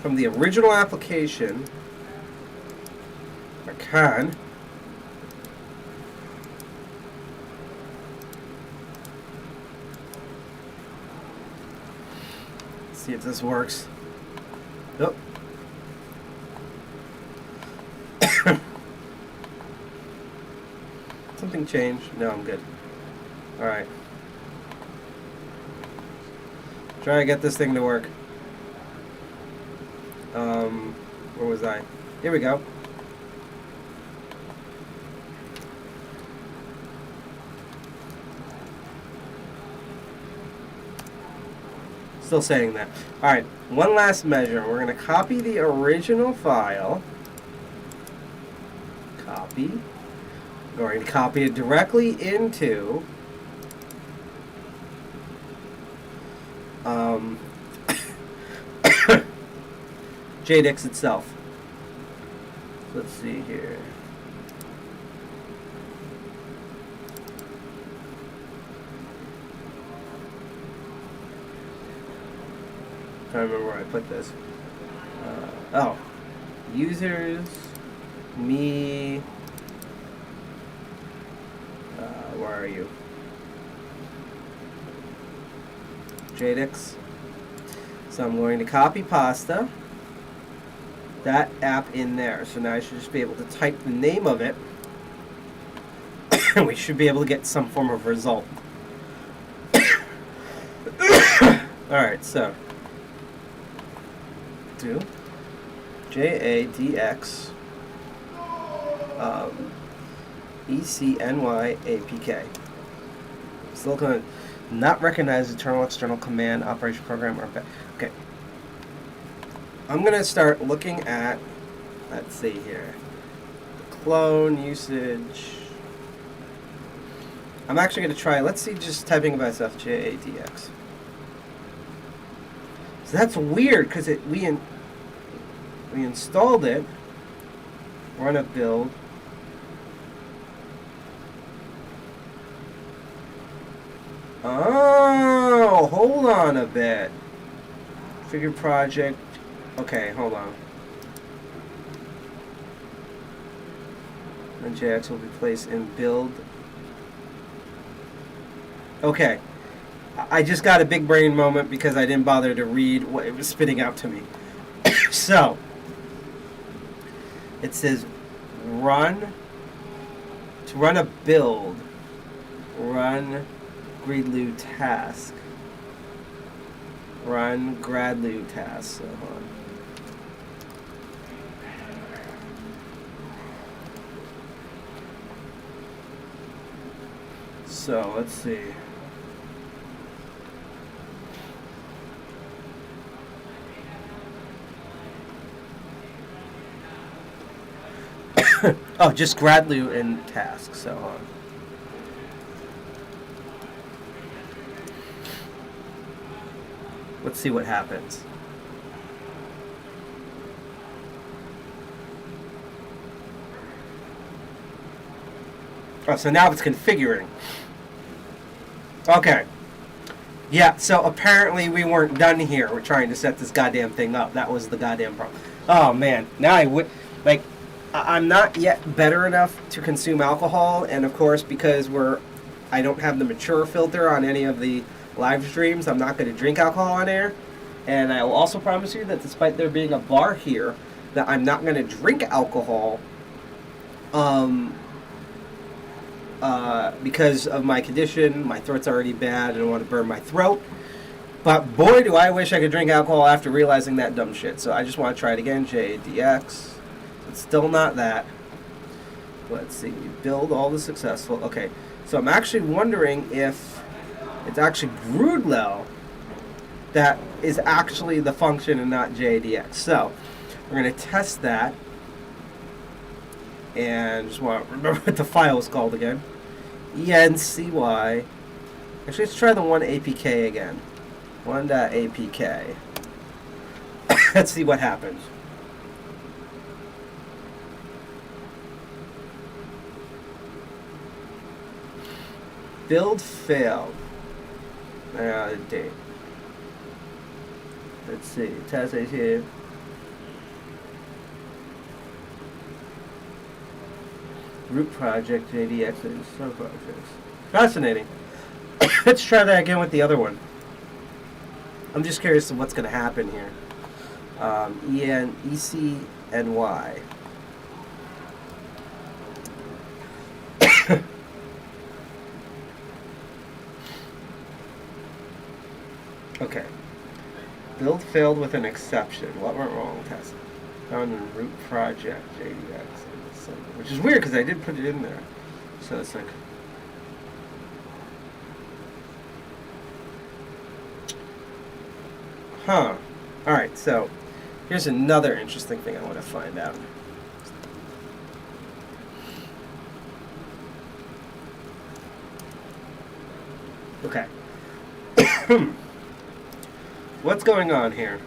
from the original application. I can. See if this works. Nope. Something changed? No, I'm good. Alright. Try to get this thing to work. Where was I? Here we go. Still saying that. Alright, one last measure. We're going to copy the original file. Copy. We're going to copy it directly into JDix itself. Let's see here. I'm trying to remember where I put this. Oh, users, me. Where are you? JDix. So I'm going to copy pasta, that app in there. So now I should just be able to type the name of it, and we should be able to get some form of result. Alright, so do JADX e-CNY APK. Still going to not recognize internal external command operation program or okay. I'm going to start looking at, let's see here, clone usage. I'm actually going to try, let's see, just typing by itself, JADX. So that's weird because we installed it, run a build. Oh, hold on a bit. Figure project. Okay, hold on. And JX will be placed in build. Okay. I just got a big brain moment because I didn't bother to read what it was spitting out to me. So, it says run, to run a build, run gradlu task. Run gradlu task. So hold on. So let's see. Oh, just gradlu and task. So hold on. Let's see what happens. Oh, so now it's configuring. Okay. Yeah, so apparently we weren't done here. We're trying to set this goddamn thing up. That was the goddamn problem. Oh, man. Now I would... Like, I'm not yet better enough to consume alcohol. And, of course, because I don't have the mature filter on any of the live streams, I'm not going to drink alcohol on air. And I will also promise you that despite there being a bar here, that I'm not going to drink alcohol because of my condition. My throat's already bad. I don't want to burn my throat. But boy, do I wish I could drink alcohol after realizing that dumb shit. So I just want to try it again. JDX. It's still not that. Let's see. Build all the successful. Okay. So I'm actually wondering if it's actually Groodlel that is actually the function and not JDX. So we're going to test that. And just want to remember what the file was called again. e-CNY. Actually, let's try the one APK again. 1.apk. Let's see what happens. Build failed. Date. Let's see. Test here. Root project, JDX, and sub projects. Fascinating. Let's try that again with the other one. I'm just curious to what's going to happen here. e-CNY. Okay. Build failed with an exception. What went wrong? Test. Found in root project, JDX, which is weird because I did put it in there. So it's like. Huh. Alright, so here's another interesting thing I want to find out. Okay. What's going on here?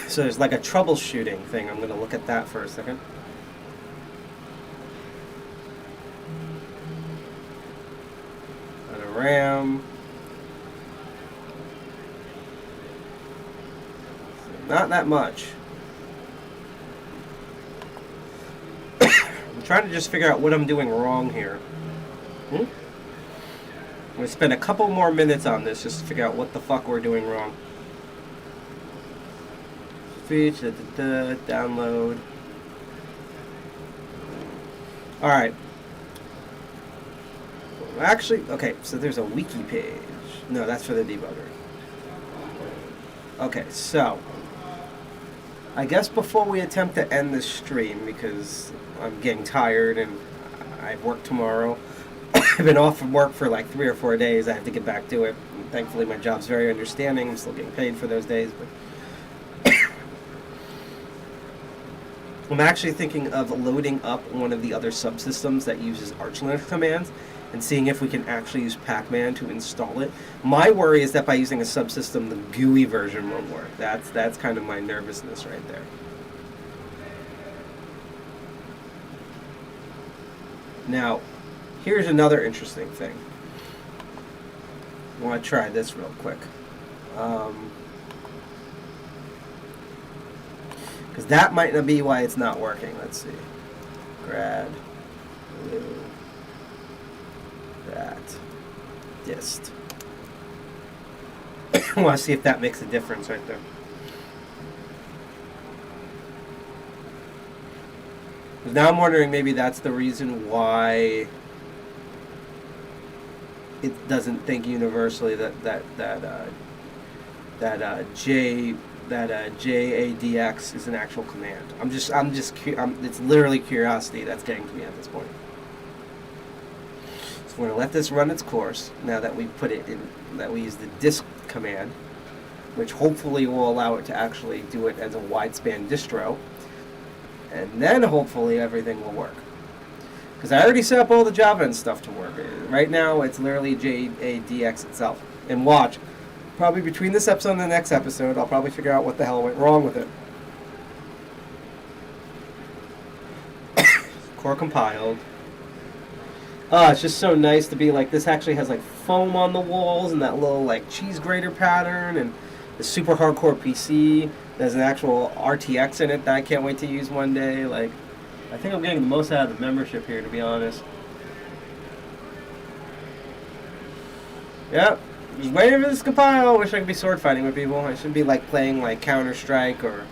So there's like a troubleshooting thing. I'm going to look at that for a second. And a RAM. Not that much. I'm trying to just figure out what I'm doing wrong here. I'm going to spend a couple more minutes on this just to figure out what the fuck we're doing wrong. Feature, download. Alright. Actually, okay, so there's a wiki page. No, that's for the debugger. Okay, so I guess before we attempt to end this stream, because I'm getting tired and I have work tomorrow. I've been off from work for like 3 or 4 days. I have to get back to it. And thankfully, my job's very understanding. I'm still getting paid for those days, but I'm actually thinking of loading up one of the other subsystems that uses Arch Linux commands and seeing if we can actually use Pacman to install it. My worry is that by using a subsystem, the GUI version won't work. That's kind of my nervousness right there. Now, here's another interesting thing. I want to try this real quick. Because that might not be why it's not working. Let's see. Grad. Blue. That. Dist. I want to see if that makes a difference right there. Now I'm wondering maybe that's the reason why it doesn't think universally that JADX is an actual command. It's literally curiosity that's getting to me at this point. So we're gonna let this run its course now that we put it in, that we use the disk command, which hopefully will allow it to actually do it as a widespan distro, and then hopefully everything will work. Because I already set up all the Java and stuff to work. Right now it's literally JADX itself. And watch. Probably between this episode and the next episode, I'll probably figure out what the hell went wrong with it. Core compiled. It's just so nice to be like, this actually has like foam on the walls and that little like cheese grater pattern and the super hardcore PC. There's an actual RTX in it that I can't wait to use one day. Like, I think I'm getting the most out of the membership here, to be honest. Yep. Just waiting for this to compile. Wish I could be sword fighting with people. I should be like playing like Counter-Strike or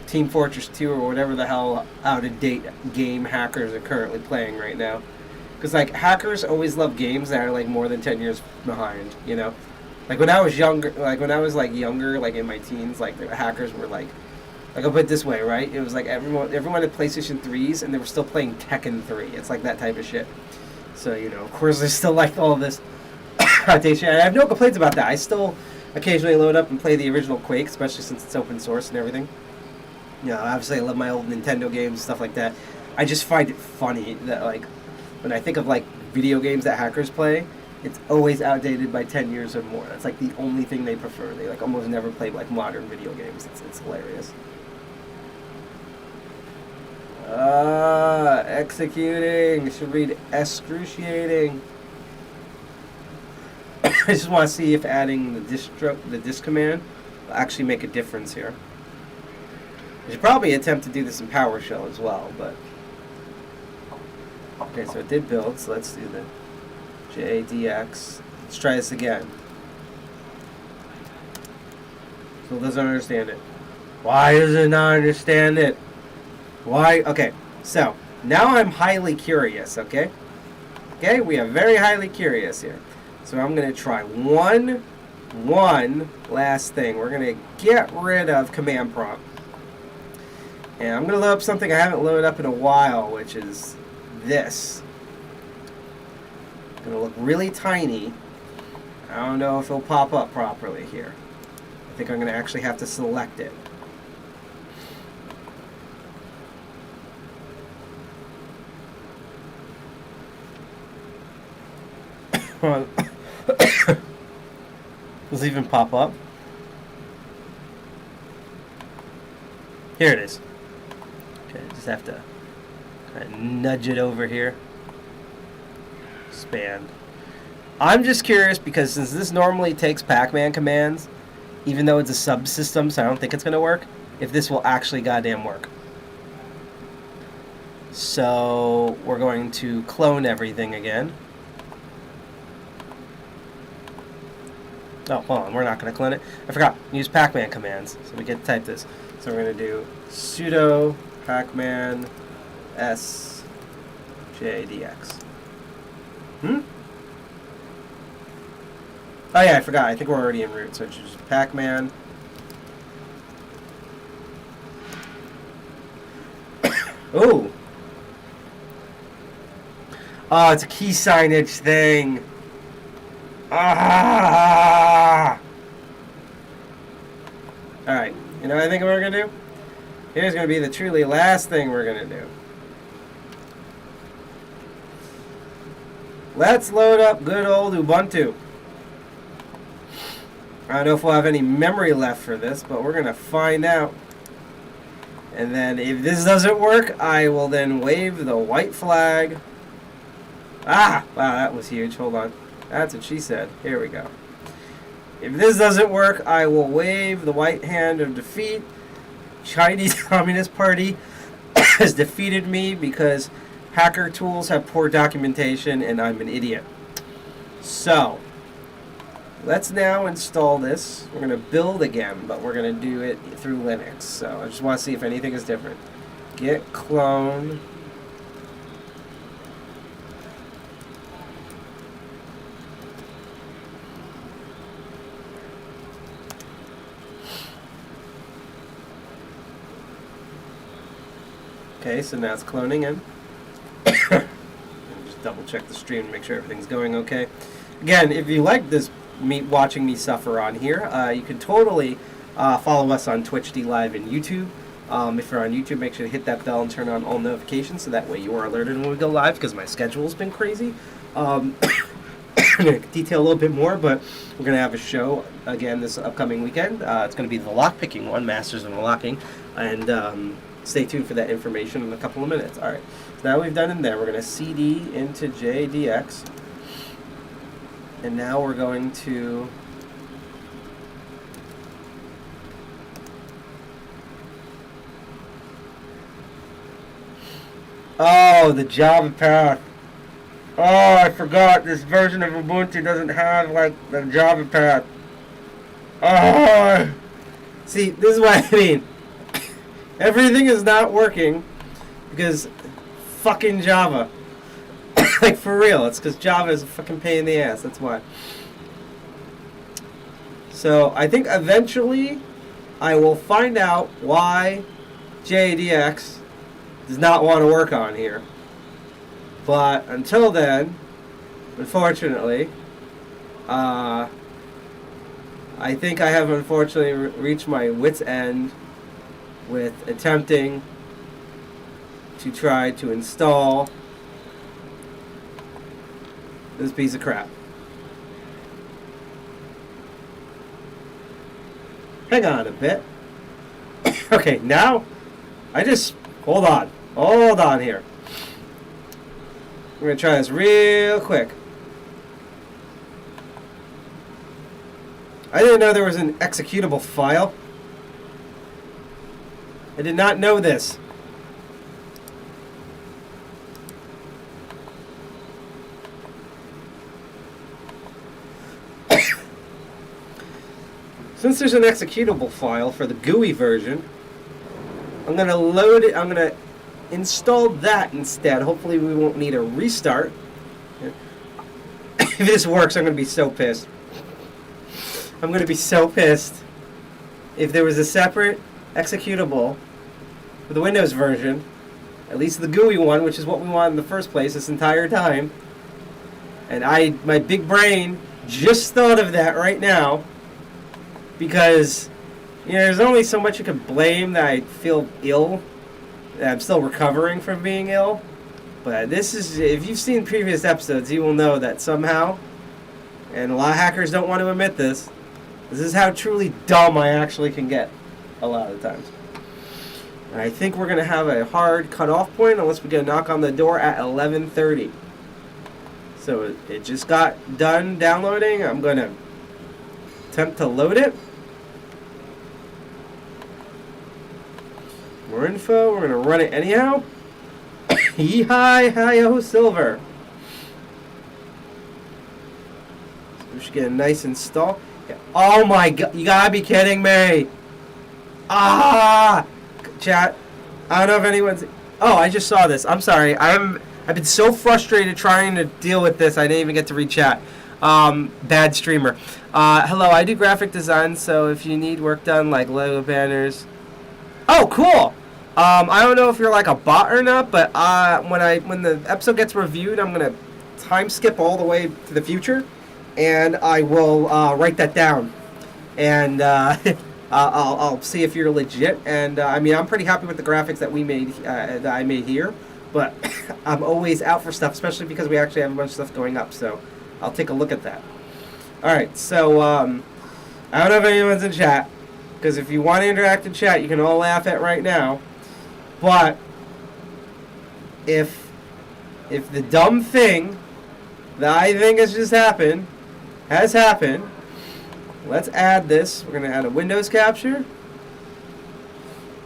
Team Fortress 2 or whatever the hell out-of-date game hackers are currently playing right now. Because like hackers always love games that are like more than 10 years behind, you know? Like when I was younger, like in my teens, like the hackers were like I'll put it this way, right? It was like everyone had PlayStation 3s and they were still playing Tekken 3. It's like that type of shit. So, you know, of course there's still like all this outdated shit. I have no complaints about that. I still occasionally load up and play the original Quake, especially since it's open source and everything. You know, obviously I love my old Nintendo games and stuff like that. I just find it funny that, like, when I think of, like, video games that hackers play, it's always outdated by 10 years or more. That's, like, the only thing they prefer. They, like, almost never play, like, modern video games. It's hilarious. Executing. Should read excruciating. I just want to see if adding the disk command will actually make a difference here. I should probably attempt to do this in PowerShell as well, but... Okay, so it did build, so let's do the JDX. Let's try this again. So it doesn't understand it. Why does it not understand it? Why? Okay, so now I'm highly curious, okay? Okay, we are very highly curious here. So I'm going to try one last thing. We're going to get rid of command prompt. And I'm going to load up something I haven't loaded up in a while, which is this. It's going to look really tiny. I don't know if it'll pop up properly here. I think I'm going to actually have to select it. Does it even pop up? Here it is. Okay, just have to kind of nudge it over here. Expand. I'm just curious because since this normally takes Pac-Man commands, even though it's a subsystem, so I don't think it's going to work, if this will actually goddamn work. So we're going to clone everything again. Oh, hold on, we're not going to clone it. I forgot, use Pac-Man commands, so we get to type this. So we're going to do sudo pacman s jdx. Oh yeah, I forgot, I think we're already in root, so it's just pacman. Ooh. Oh, it's a key signage thing. Ah! Alright, you know what I think we're going to do? Here's going to be the truly last thing we're going to do. Let's load up good old Ubuntu. I don't know if we'll have any memory left for this, but we're going to find out. And then if this doesn't work, I will then wave the white flag. Ah! Wow, that was huge. Hold on. That's what she said. Here we go. If this doesn't work, I will wave the white hand of defeat. Chinese Communist Party has defeated me because hacker tools have poor documentation and I'm an idiot. So, let's now install this. We're going to build again, but we're going to do it through Linux. So, I just want to see if anything is different. Git clone. Okay, so now it's cloning in. Just double check the stream to make sure everything's going okay. Again, if you like this, watching me suffer on here, you can totally follow us on Twitch, Live, and YouTube. If you're on YouTube, make sure to hit that bell and turn on all notifications so that way you are alerted when we go live, because my schedule's been crazy. I'm going to detail a little bit more, but we're going to have a show again this upcoming weekend. It's going to be the lockpicking one, Masters in Locking, and stay tuned for that information in a couple of minutes. All right, so now we've done in there, we're going to CD into JDX, and now we're going to the Java path. Oh, I forgot, this version of Ubuntu doesn't have, like, the Java path. Oh! See, this is what I mean. Everything is not working because fucking Java. Like, for real, it's because Java is a fucking pain in the ass, that's why. So, I think eventually I will find out why JDX does not want to work on here. But until then, unfortunately, I think I have unfortunately reached my wit's end with attempting to try to install this piece of crap. Hang on a bit. Okay, now hold on here. We're gonna try this real quick. I didn't know there was an executable file. I did not know this. Since there's an executable file for the GUI version, I'm going to load it. I'm going to install that instead. Hopefully we won't need a restart. If this works, I'm going to be so pissed. I'm going to be so pissed if there was a separate executable for the Windows version, at least the GUI one, which is what we want in the first place this entire time. And my big brain just thought of that right now. Because, there's only so much you can blame that I feel ill. That I'm still recovering from being ill. But if you've seen previous episodes, you will know that somehow, and a lot of hackers don't want to admit this is how truly dumb I actually can get a lot of the times. And I think we're going to have a hard cutoff point unless we get a knock on the door at 11:30. So it just got done downloading. I'm going to attempt to load it. More info. We're going to run it anyhow. Hi-ho silver. So we should get a nice install. Oh my god. You gotta be kidding me. Chat. I don't know if anyone's... Oh, I just saw this. I'm sorry. I've been so frustrated trying to deal with this. I didn't even get to read chat. Bad streamer. Hello, I do graphic design, so if you need work done like logo banners... Oh, cool! I don't know if you're like a bot or not, but when the episode gets reviewed, I'm gonna time skip all the way to the future, and I will write that down, and I'll see if you're legit. And I mean, I'm pretty happy with the graphics that I made here, but I'm always out for stuff, especially because we actually have a bunch of stuff going up. So I'll take a look at that. All right, so I don't know if anyone's in chat, because if you want to interact in chat, you can all laugh at right now. But if the dumb thing that I think has happened, let's add this. We're going to add a Windows capture.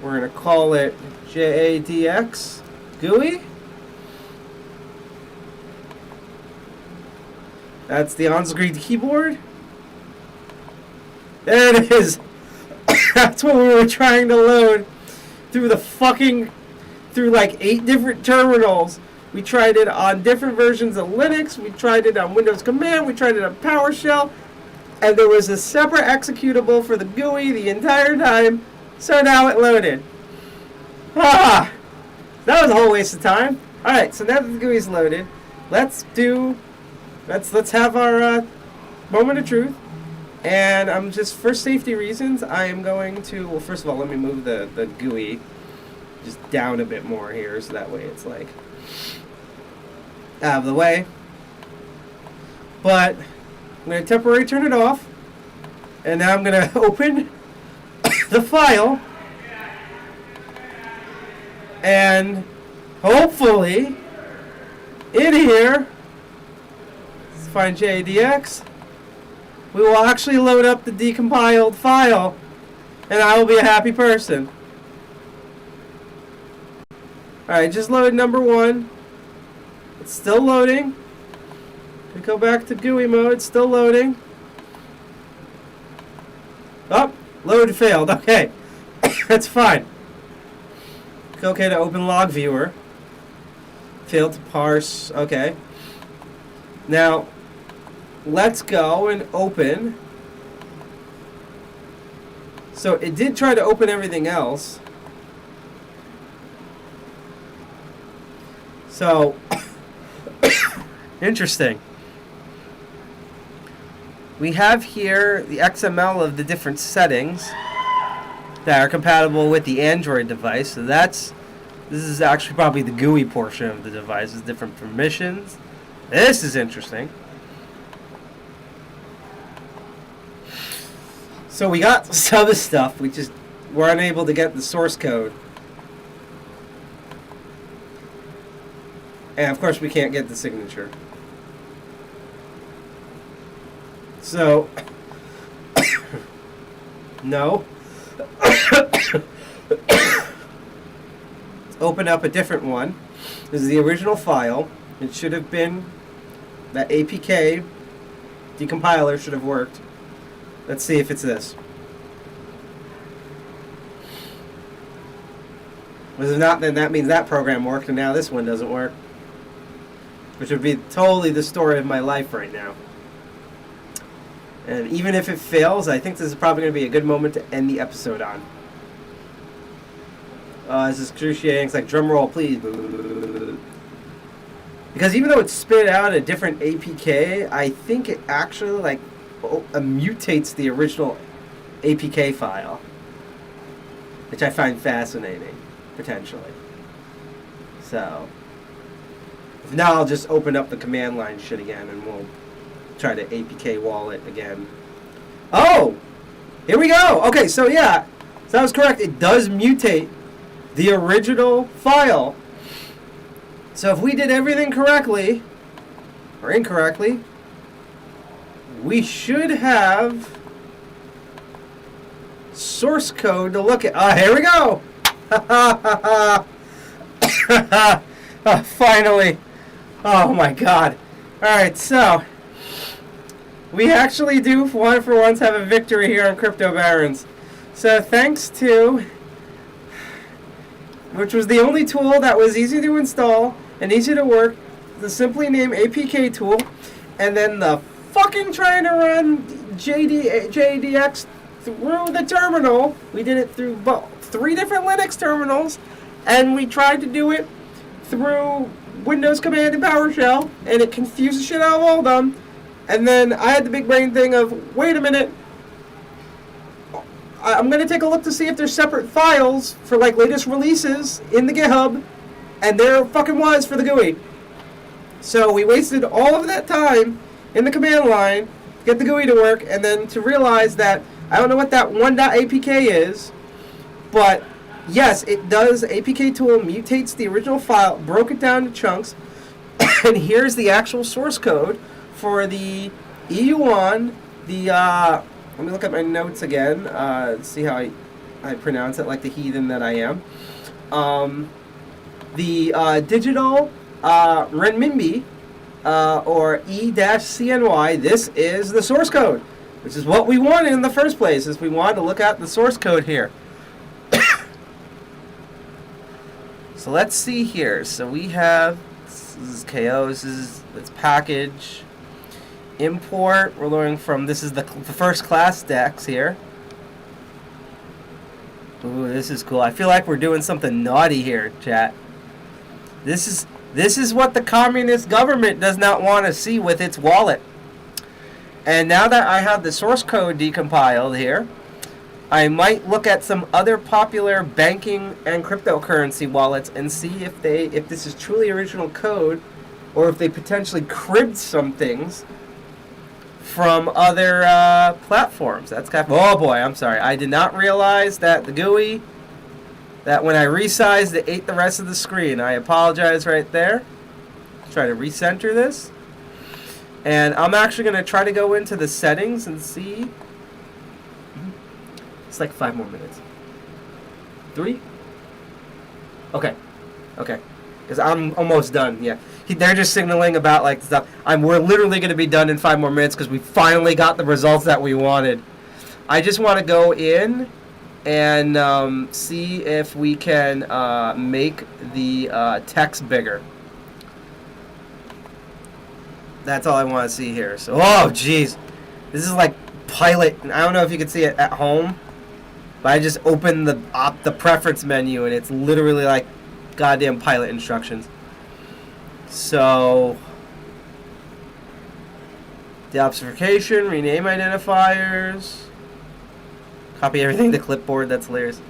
We're going to call it JADX GUI. That's the on-screen keyboard. There it is. That's what we were trying to load through like 8 different terminals. We tried it on different versions of Linux. We tried it on Windows Command. We tried it on PowerShell. And there was a separate executable for the GUI the entire time. So now it loaded. That was a whole waste of time. Alright, so now that the GUI is loaded, let's have our moment of truth. And I'm just, for safety reasons, I am going to, well, first of all, let me move the GUI just down a bit more here, so that way it's like out of the way. But I'm going to temporarily turn it off, and now I'm going to open the file, and hopefully in here, let's find JADX. We will actually load up the decompiled file, and I will be a happy person. Alright, just loaded number 1. It's still loading. We go back to GUI mode, it's still loading. Oh, load failed. Okay, that's fine. Okay to open log viewer. Failed to parse. Okay. Now, let's go and open. So it did try to open everything else. So, interesting. we have here the XML of the different settings that are compatible with the Android device. So this is actually probably the GUI portion of the device. It's different permissions. This is interesting. So we got some of the stuff. We just were unable to get the source code. And of course we can't get the signature. So, no. Let's open up a different one. This is the original file. It should have been, that APK decompiler should have worked. Let's see if it's this. If not, then that means that program worked and now this one doesn't work. Which would be totally the story of my life right now. And even if it fails, I think this is probably going to be a good moment to end the episode on. This is excruciating. It's like, drum roll, please. Because even though it spit out a different APK, I think it actually mutates the original APK file. Which I find fascinating, potentially. So, now I'll just open up the command line shit again and we'll try to APK wallet again. Oh! Here we go! Okay, so yeah. So that was correct. It does mutate the original file. So if we did everything correctly, or incorrectly, we should have source code to look at. Here we go! Finally. Oh my god. Alright, so we actually do, for once, have a victory here on Crypto Barons. So thanks to, which was the only tool that was easy to install and easy to work, the simply named APK tool, and then the fucking trying to run JDX through the terminal. We did it through 3 different Linux terminals, and we tried to do it through Windows Command and PowerShell, and it confused the shit out of all of them. And then I had the big brain thing of, wait a minute, I'm going to take a look to see if there's separate files for latest releases in the GitHub, and there fucking was for the GUI. So we wasted all of that time in the command line to get the GUI to work, and then to realize that I don't know what that 1.apk is, but yes, it does. APK tool mutates the original file, broke it down to chunks, and here's the actual source code for the eYuan, let me look at my notes again, see how I pronounce it like the heathen that I am. The digital renminbi, or e-CNY, this is the source code, which is what we wanted in the first place, is we wanted to look at the source code here. So let's see here. So we have, this is KO, it's package. Import, we're learning from, this is the first class DEX here. Ooh, this is cool. I feel like we're doing something naughty here, chat. This is what the communist government does not want to see with its wallet. And now that I have the source code decompiled here, I might look at some other popular banking and cryptocurrency wallets and see if this is truly original code, or if they potentially cribbed some things from other platforms. That's kind of, oh boy, I'm sorry. I did not realize that the GUI, that when I resized, it ate the rest of the screen. I apologize right there. Try to recenter this. And I'm actually going to try to go into the settings and see. It's like 5 more minutes. 3? Okay. Okay. Because I'm almost done, yeah. They're just signaling about stuff. We're literally going to be done in 5 more minutes because we finally got the results that we wanted. I just want to go in and see if we can make the text bigger. That's all I want to see here. So, oh, jeez. This is like Pilot. I don't know if you can see it at home, but I just opened the preference menu, and it's literally like goddamn Pilot instructions. So, Deobfuscation, rename identifiers. Copy everything to clipboard. That's hilarious.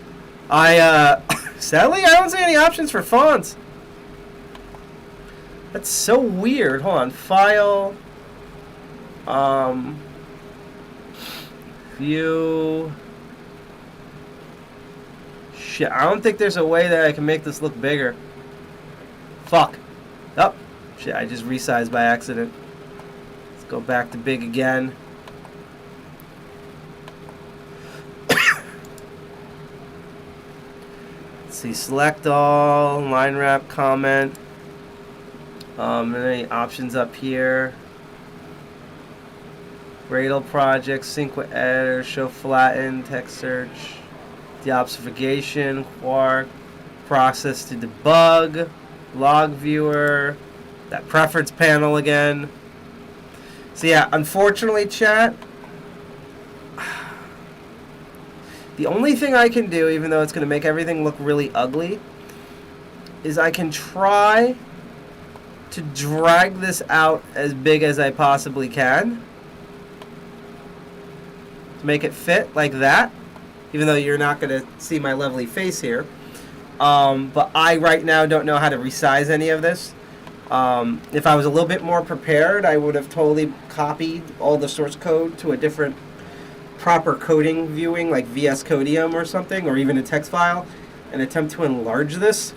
Sadly, I don't see any options for fonts. That's so weird. Hold on. File. View. Shit, I don't think there's a way that I can make this look bigger. Fuck. Oh, shit, I just resized by accident. Let's go back to big again. Let's see, select all, line wrap, comment. Any options up here. Gradle project, sync with editor, show flatten, text search, deobfuscation, Quark, process to debug, log viewer, that preference panel again. So yeah, unfortunately, chat, the only thing I can do, even though it's going to make everything look really ugly, is I can try to drag this out as big as I possibly can to make it fit like that, even though you're not going to see my lovely face here. But I right now don't know how to resize any of this. If I was a little bit more prepared, I would have totally copied all the source code to a different proper coding viewing, like VS Codium or something, or even a text file, and attempt to enlarge this.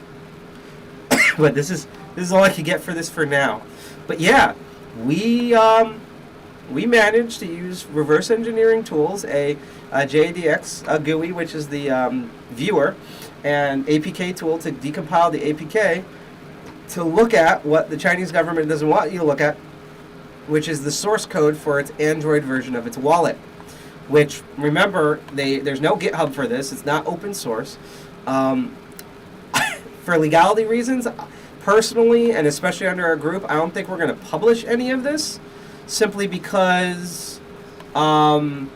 But this is all I could get for this for now. But yeah, we managed to use reverse engineering tools, a JDX GUI, which is the viewer, and APK tool to decompile the APK to look at what the Chinese government doesn't want you to look at, which is the source code for its Android version of its wallet. Which, remember, there's no GitHub for this. It's not open source. For legality reasons, personally, and especially under our group, I don't think we're going to publish any of this, simply because, well,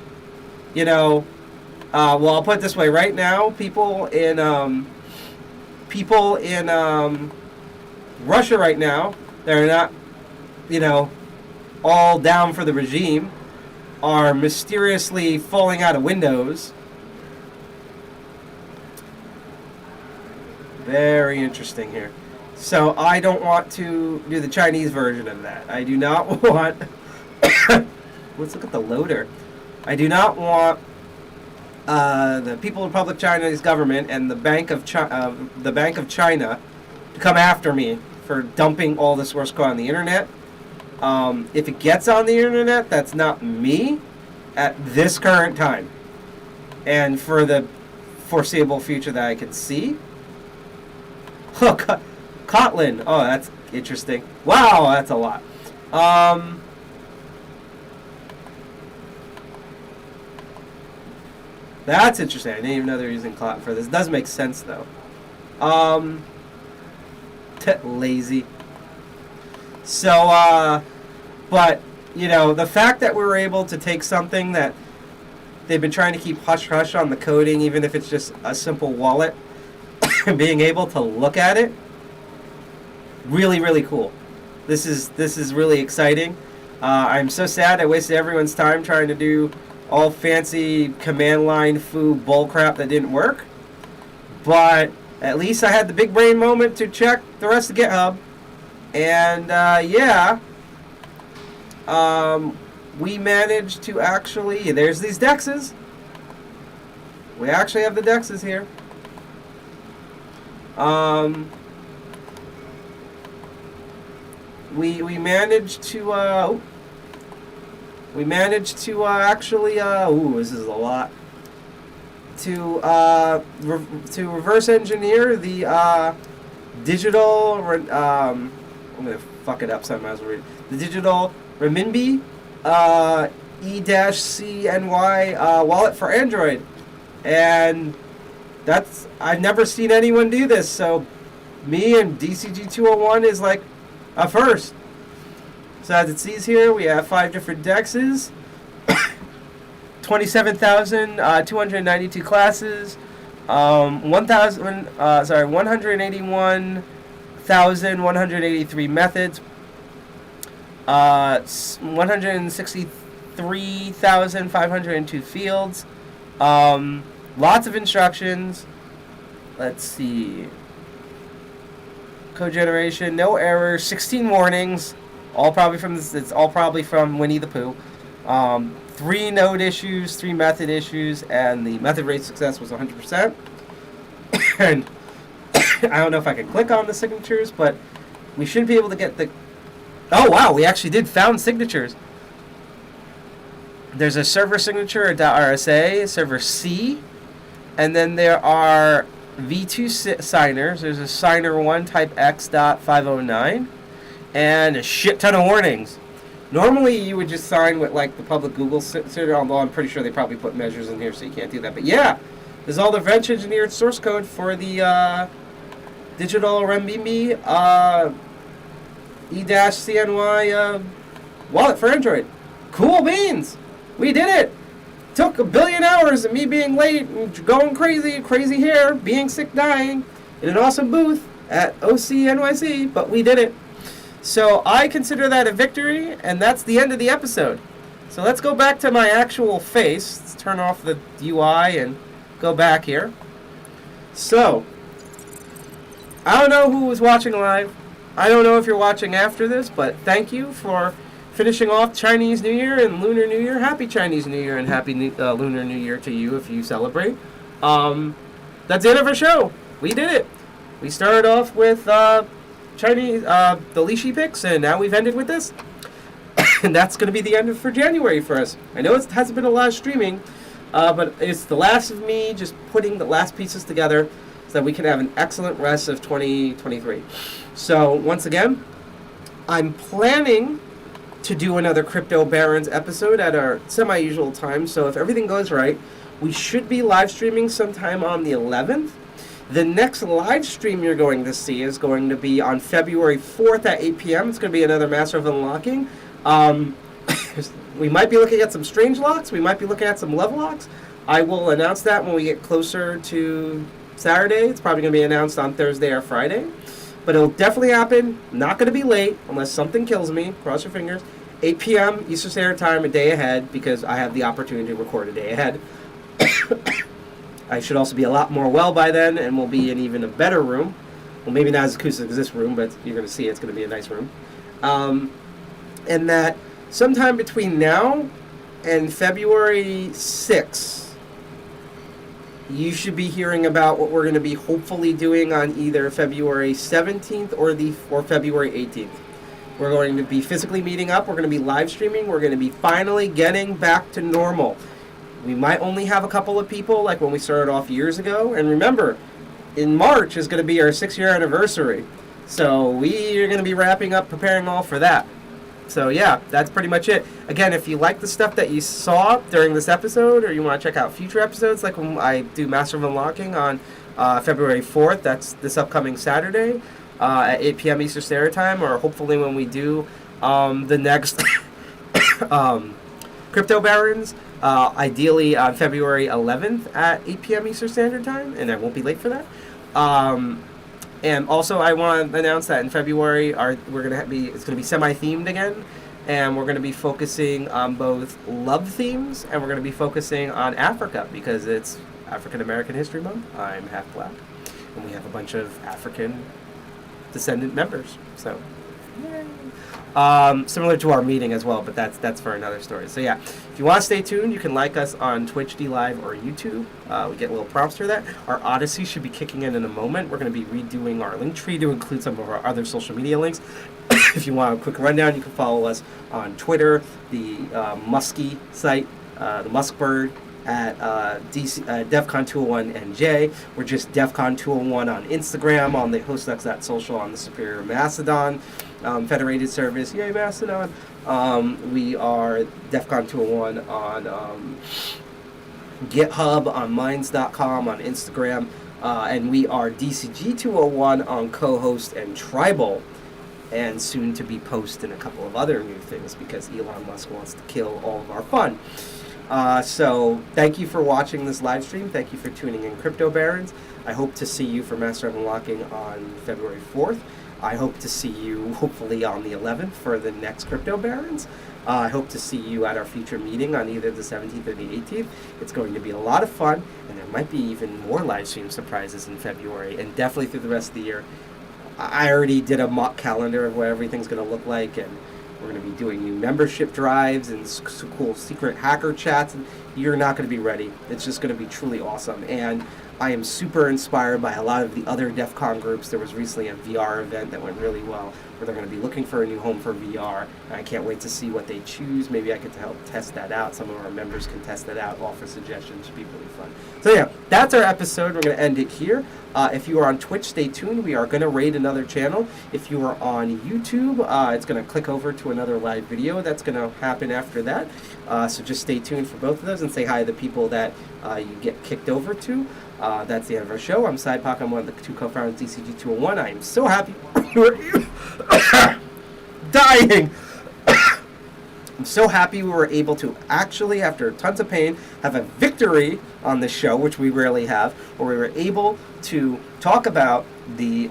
I'll put it this way. Right now, people in Russia right now, they're not, all down for the regime, are mysteriously falling out of windows. Very interesting here. So I don't want to do the Chinese version of that. I do not want... Let's look at the loader. I do not want the People's Republic of China's government and the Bank of China to come after me for dumping all the source code on the internet. If it gets on the internet, that's not me at this current time. And for the foreseeable future that I can see. Oh, Kotlin. Oh, that's interesting. Wow, that's a lot. That's interesting. I didn't even know they were using Kotlin for this. It does make sense, though. Lazy. So, but, the fact that we were able to take something that they've been trying to keep hush-hush on the coding, even if it's just a simple wallet, and being able to look at it, really, really cool. This is really exciting. I'm so sad I wasted everyone's time trying to do all fancy command line foo bullcrap that didn't work. But at least I had the big brain moment to check the rest of GitHub. And we managed to actually, there's these dexes. We actually have the dexes here. We managed to actually this is a lot, to reverse engineer the digital I'm gonna fuck it up so I might as well read it. The digital renminbi e-CNY wallet for Android, and I've never seen anyone do this, so me and DCG 201 is like a first. So as it sees here, we have 5 different dexes, 27,292 classes, 181,183 methods, 163,502 fields. Lots of instructions. Let's see. Code generation, no errors, 16 warnings. All probably from this. It's all probably from Winnie the Pooh. 3 node issues, 3 method issues, and the method rate success was 100%. And I don't know if I can click on the signatures, but we should be able to get the... Oh, wow, we actually did found signatures. There's a server signature, a .rsa, server C, and then there are V2 signers. There's a signer 1 type X.509, and a shit ton of warnings. Normally, you would just sign with, like, the public Google signature, although I'm pretty sure they probably put measures in here, so you can't do that. But yeah, there's all the French engineered source code for the digital renminbi e-CNY wallet for Android. Cool beans! We did it! Took 1 billion hours of me being late and going crazy hair, being sick, dying, in an awesome booth at OC-NYC, but we did it. So I consider that a victory, and that's the end of the episode. So let's go back to my actual face. Let's turn off the UI and go back here. So, I don't know who was watching live. I don't know if you're watching after this, but thank you for finishing off Chinese New Year and Lunar New Year. Happy Chinese New Year and happy Lunar New Year to you if you celebrate. That's the end of our show. We did it. We started off with Chinese, the Lishi picks, and now we've ended with this. And that's going to be the end for January for us. I know it hasn't been a lot of streaming, but it's the last of me just putting the last pieces together so that we can have an excellent rest of 2023. So, once again, I'm planning to do another Crypto Barons episode at our semi-usual time, so if everything goes right, we should be live streaming sometime on the 11th. The next live stream you're going to see is going to be on February 4th at 8 p.m. It's going to be another Master of Unlocking. We might be looking at some strange locks. We might be looking at some love locks. I will announce that when we get closer to Saturday. It's probably going to be announced on Thursday or Friday. But it'll definitely happen. Not going to be late unless something kills me. Cross your fingers. 8 p.m. Eastern Standard Time, a day ahead, because I have the opportunity to record a day ahead. I should also be a lot more well by then, and we'll be in even a better room. Well, maybe not as acoustic as this room, but you're going to see it's going to be a nice room. And that sometime between now and February 6th, you should be hearing about what we're going to be hopefully doing on either February 17th or February 18th. We're going to be physically meeting up. We're going to be live streaming. We're going to be finally getting back to normal. We might only have a couple of people like when we started off years ago. And remember, in March is going to be our 6-year anniversary. So we are going to be wrapping up, preparing all for that. So yeah, that's pretty much it. Again, if you like the stuff that you saw during this episode, or you want to check out future episodes, like when I do Master of Unlocking on February 4th, that's this upcoming Saturday at 8 p.m. Eastern Standard Time, or hopefully when we do the next Crypto Barons, ideally on February 11th at 8 p.m. Eastern Standard Time, and I won't be late for that. And also, I want to announce that in February, it's going to be semi-themed again, and we're going to be focusing on both love themes, and we're going to be focusing on Africa because it's African American History Month. I'm half black, and we have a bunch of African descendant members. So, yay. Similar to our meeting as well, but that's for another story. So yeah, if you want to stay tuned, you can like us on Twitch, DLive, or YouTube. We get little prompts for that. Our Odyssey should be kicking in a moment. We're going to be redoing our link tree to include some of our other social media links. If you want a quick rundown, you can follow us on Twitter, the Muskie site, the Muskbird, at DEFCON201NJ. We're just DEFCON201 on Instagram, on the hostx.social, on the Superior Mastodon Federated Service. Yay, Mastodon. We are DEFCON201 on GitHub, on Minds.com, on Instagram, and we are DCG201 on Co-Host and Tribal, and soon to be Post and a couple of other new things because Elon Musk wants to kill all of our fun. So thank you for watching this live stream. Thank you for tuning in, Crypto Barons. I hope to see you for Master of Unlocking on February 4th. I hope to see you hopefully on the 11th for the next Crypto Barons. I hope to see you at our future meeting on either the 17th or the 18th. It's going to be a lot of fun, and there might be even more live stream surprises in February, and definitely through the rest of the year. I already did a mock calendar of what everything's going to look like, and we're going to be doing new membership drives and cool secret hacker chats. And you're not going to be ready. It's just going to be truly awesome. And I am super inspired by a lot of the other DEF CON groups. There was recently a VR event that went really well, where they're going to be looking for a new home for VR. And I can't wait to see what they choose. Maybe I could help test that out. Some of our members can test that out, offer suggestions. Should be really fun. So yeah, that's our episode. We're going to end it here. If you are on Twitch, stay tuned. We are going to raid another channel. If you are on YouTube, it's going to click over to another live video that's going to happen after that. So just stay tuned for both of those and say hi to the people that you get kicked over to. That's the end of our show. I'm Sidepocket. I'm one of the 2 co-founders of DCG201. I am so happy dying. I'm so happy we were able to actually, after tons of pain, have a victory on this show, which we rarely have, where we were able to talk about the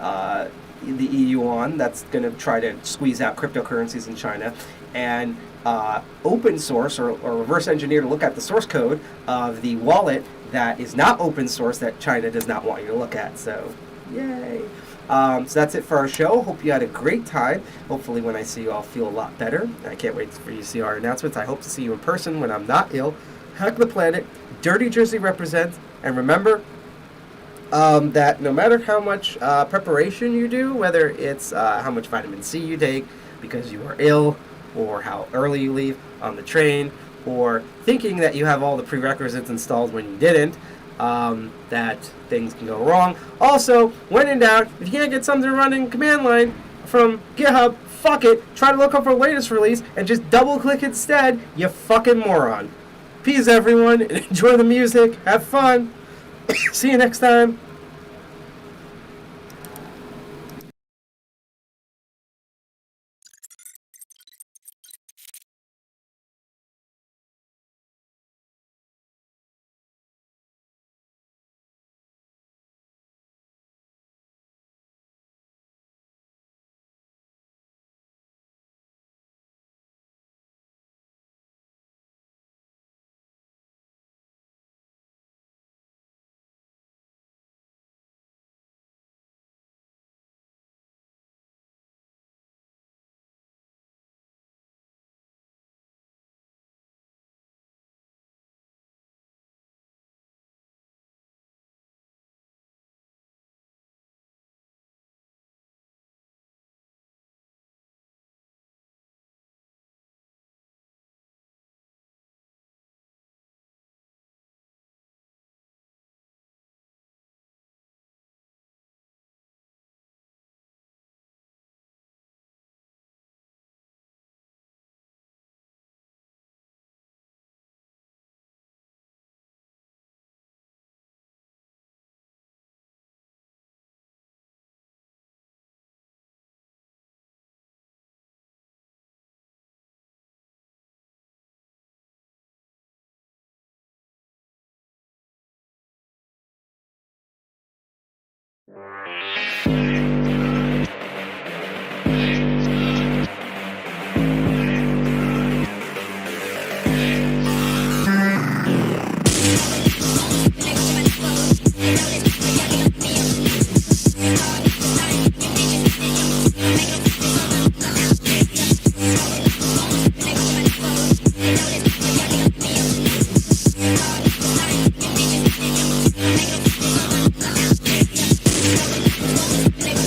e-Yuan that's going to try to squeeze out cryptocurrencies in China, and open source or reverse engineer to look at the source code of the wallet that is not open source that China does not want you to look at. So, yay. So that's it for our show. Hope you had a great time. Hopefully when I see you, I'll feel a lot better. I can't wait for you to see our announcements. I hope to see you in person when I'm not ill. Hack the planet. Dirty Jersey represents. And remember that no matter how much preparation you do, whether it's how much vitamin C you take because you are ill, or how early you leave on the train, or thinking that you have all the prerequisites installed when you didn't, that things can go wrong. Also, when in doubt, if you can't get something running command line from GitHub, fuck it, try to look up for the latest release and just double click instead, you fucking moron. Peace everyone, enjoy the music, have fun, see you next time. Make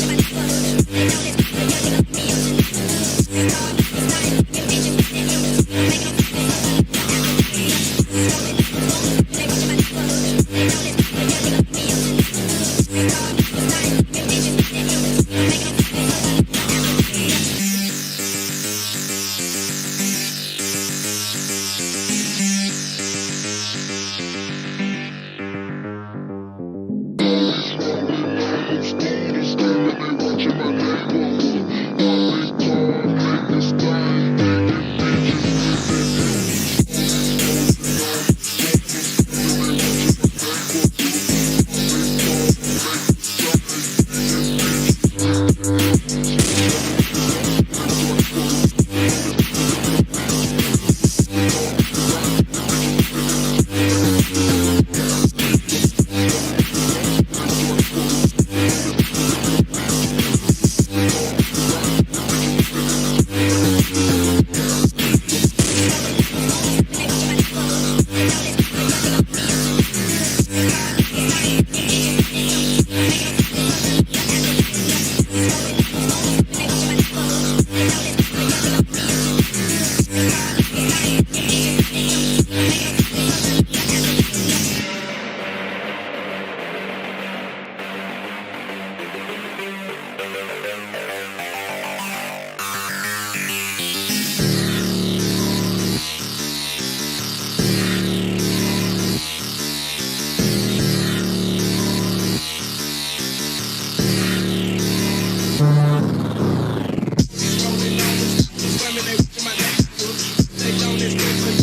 years. So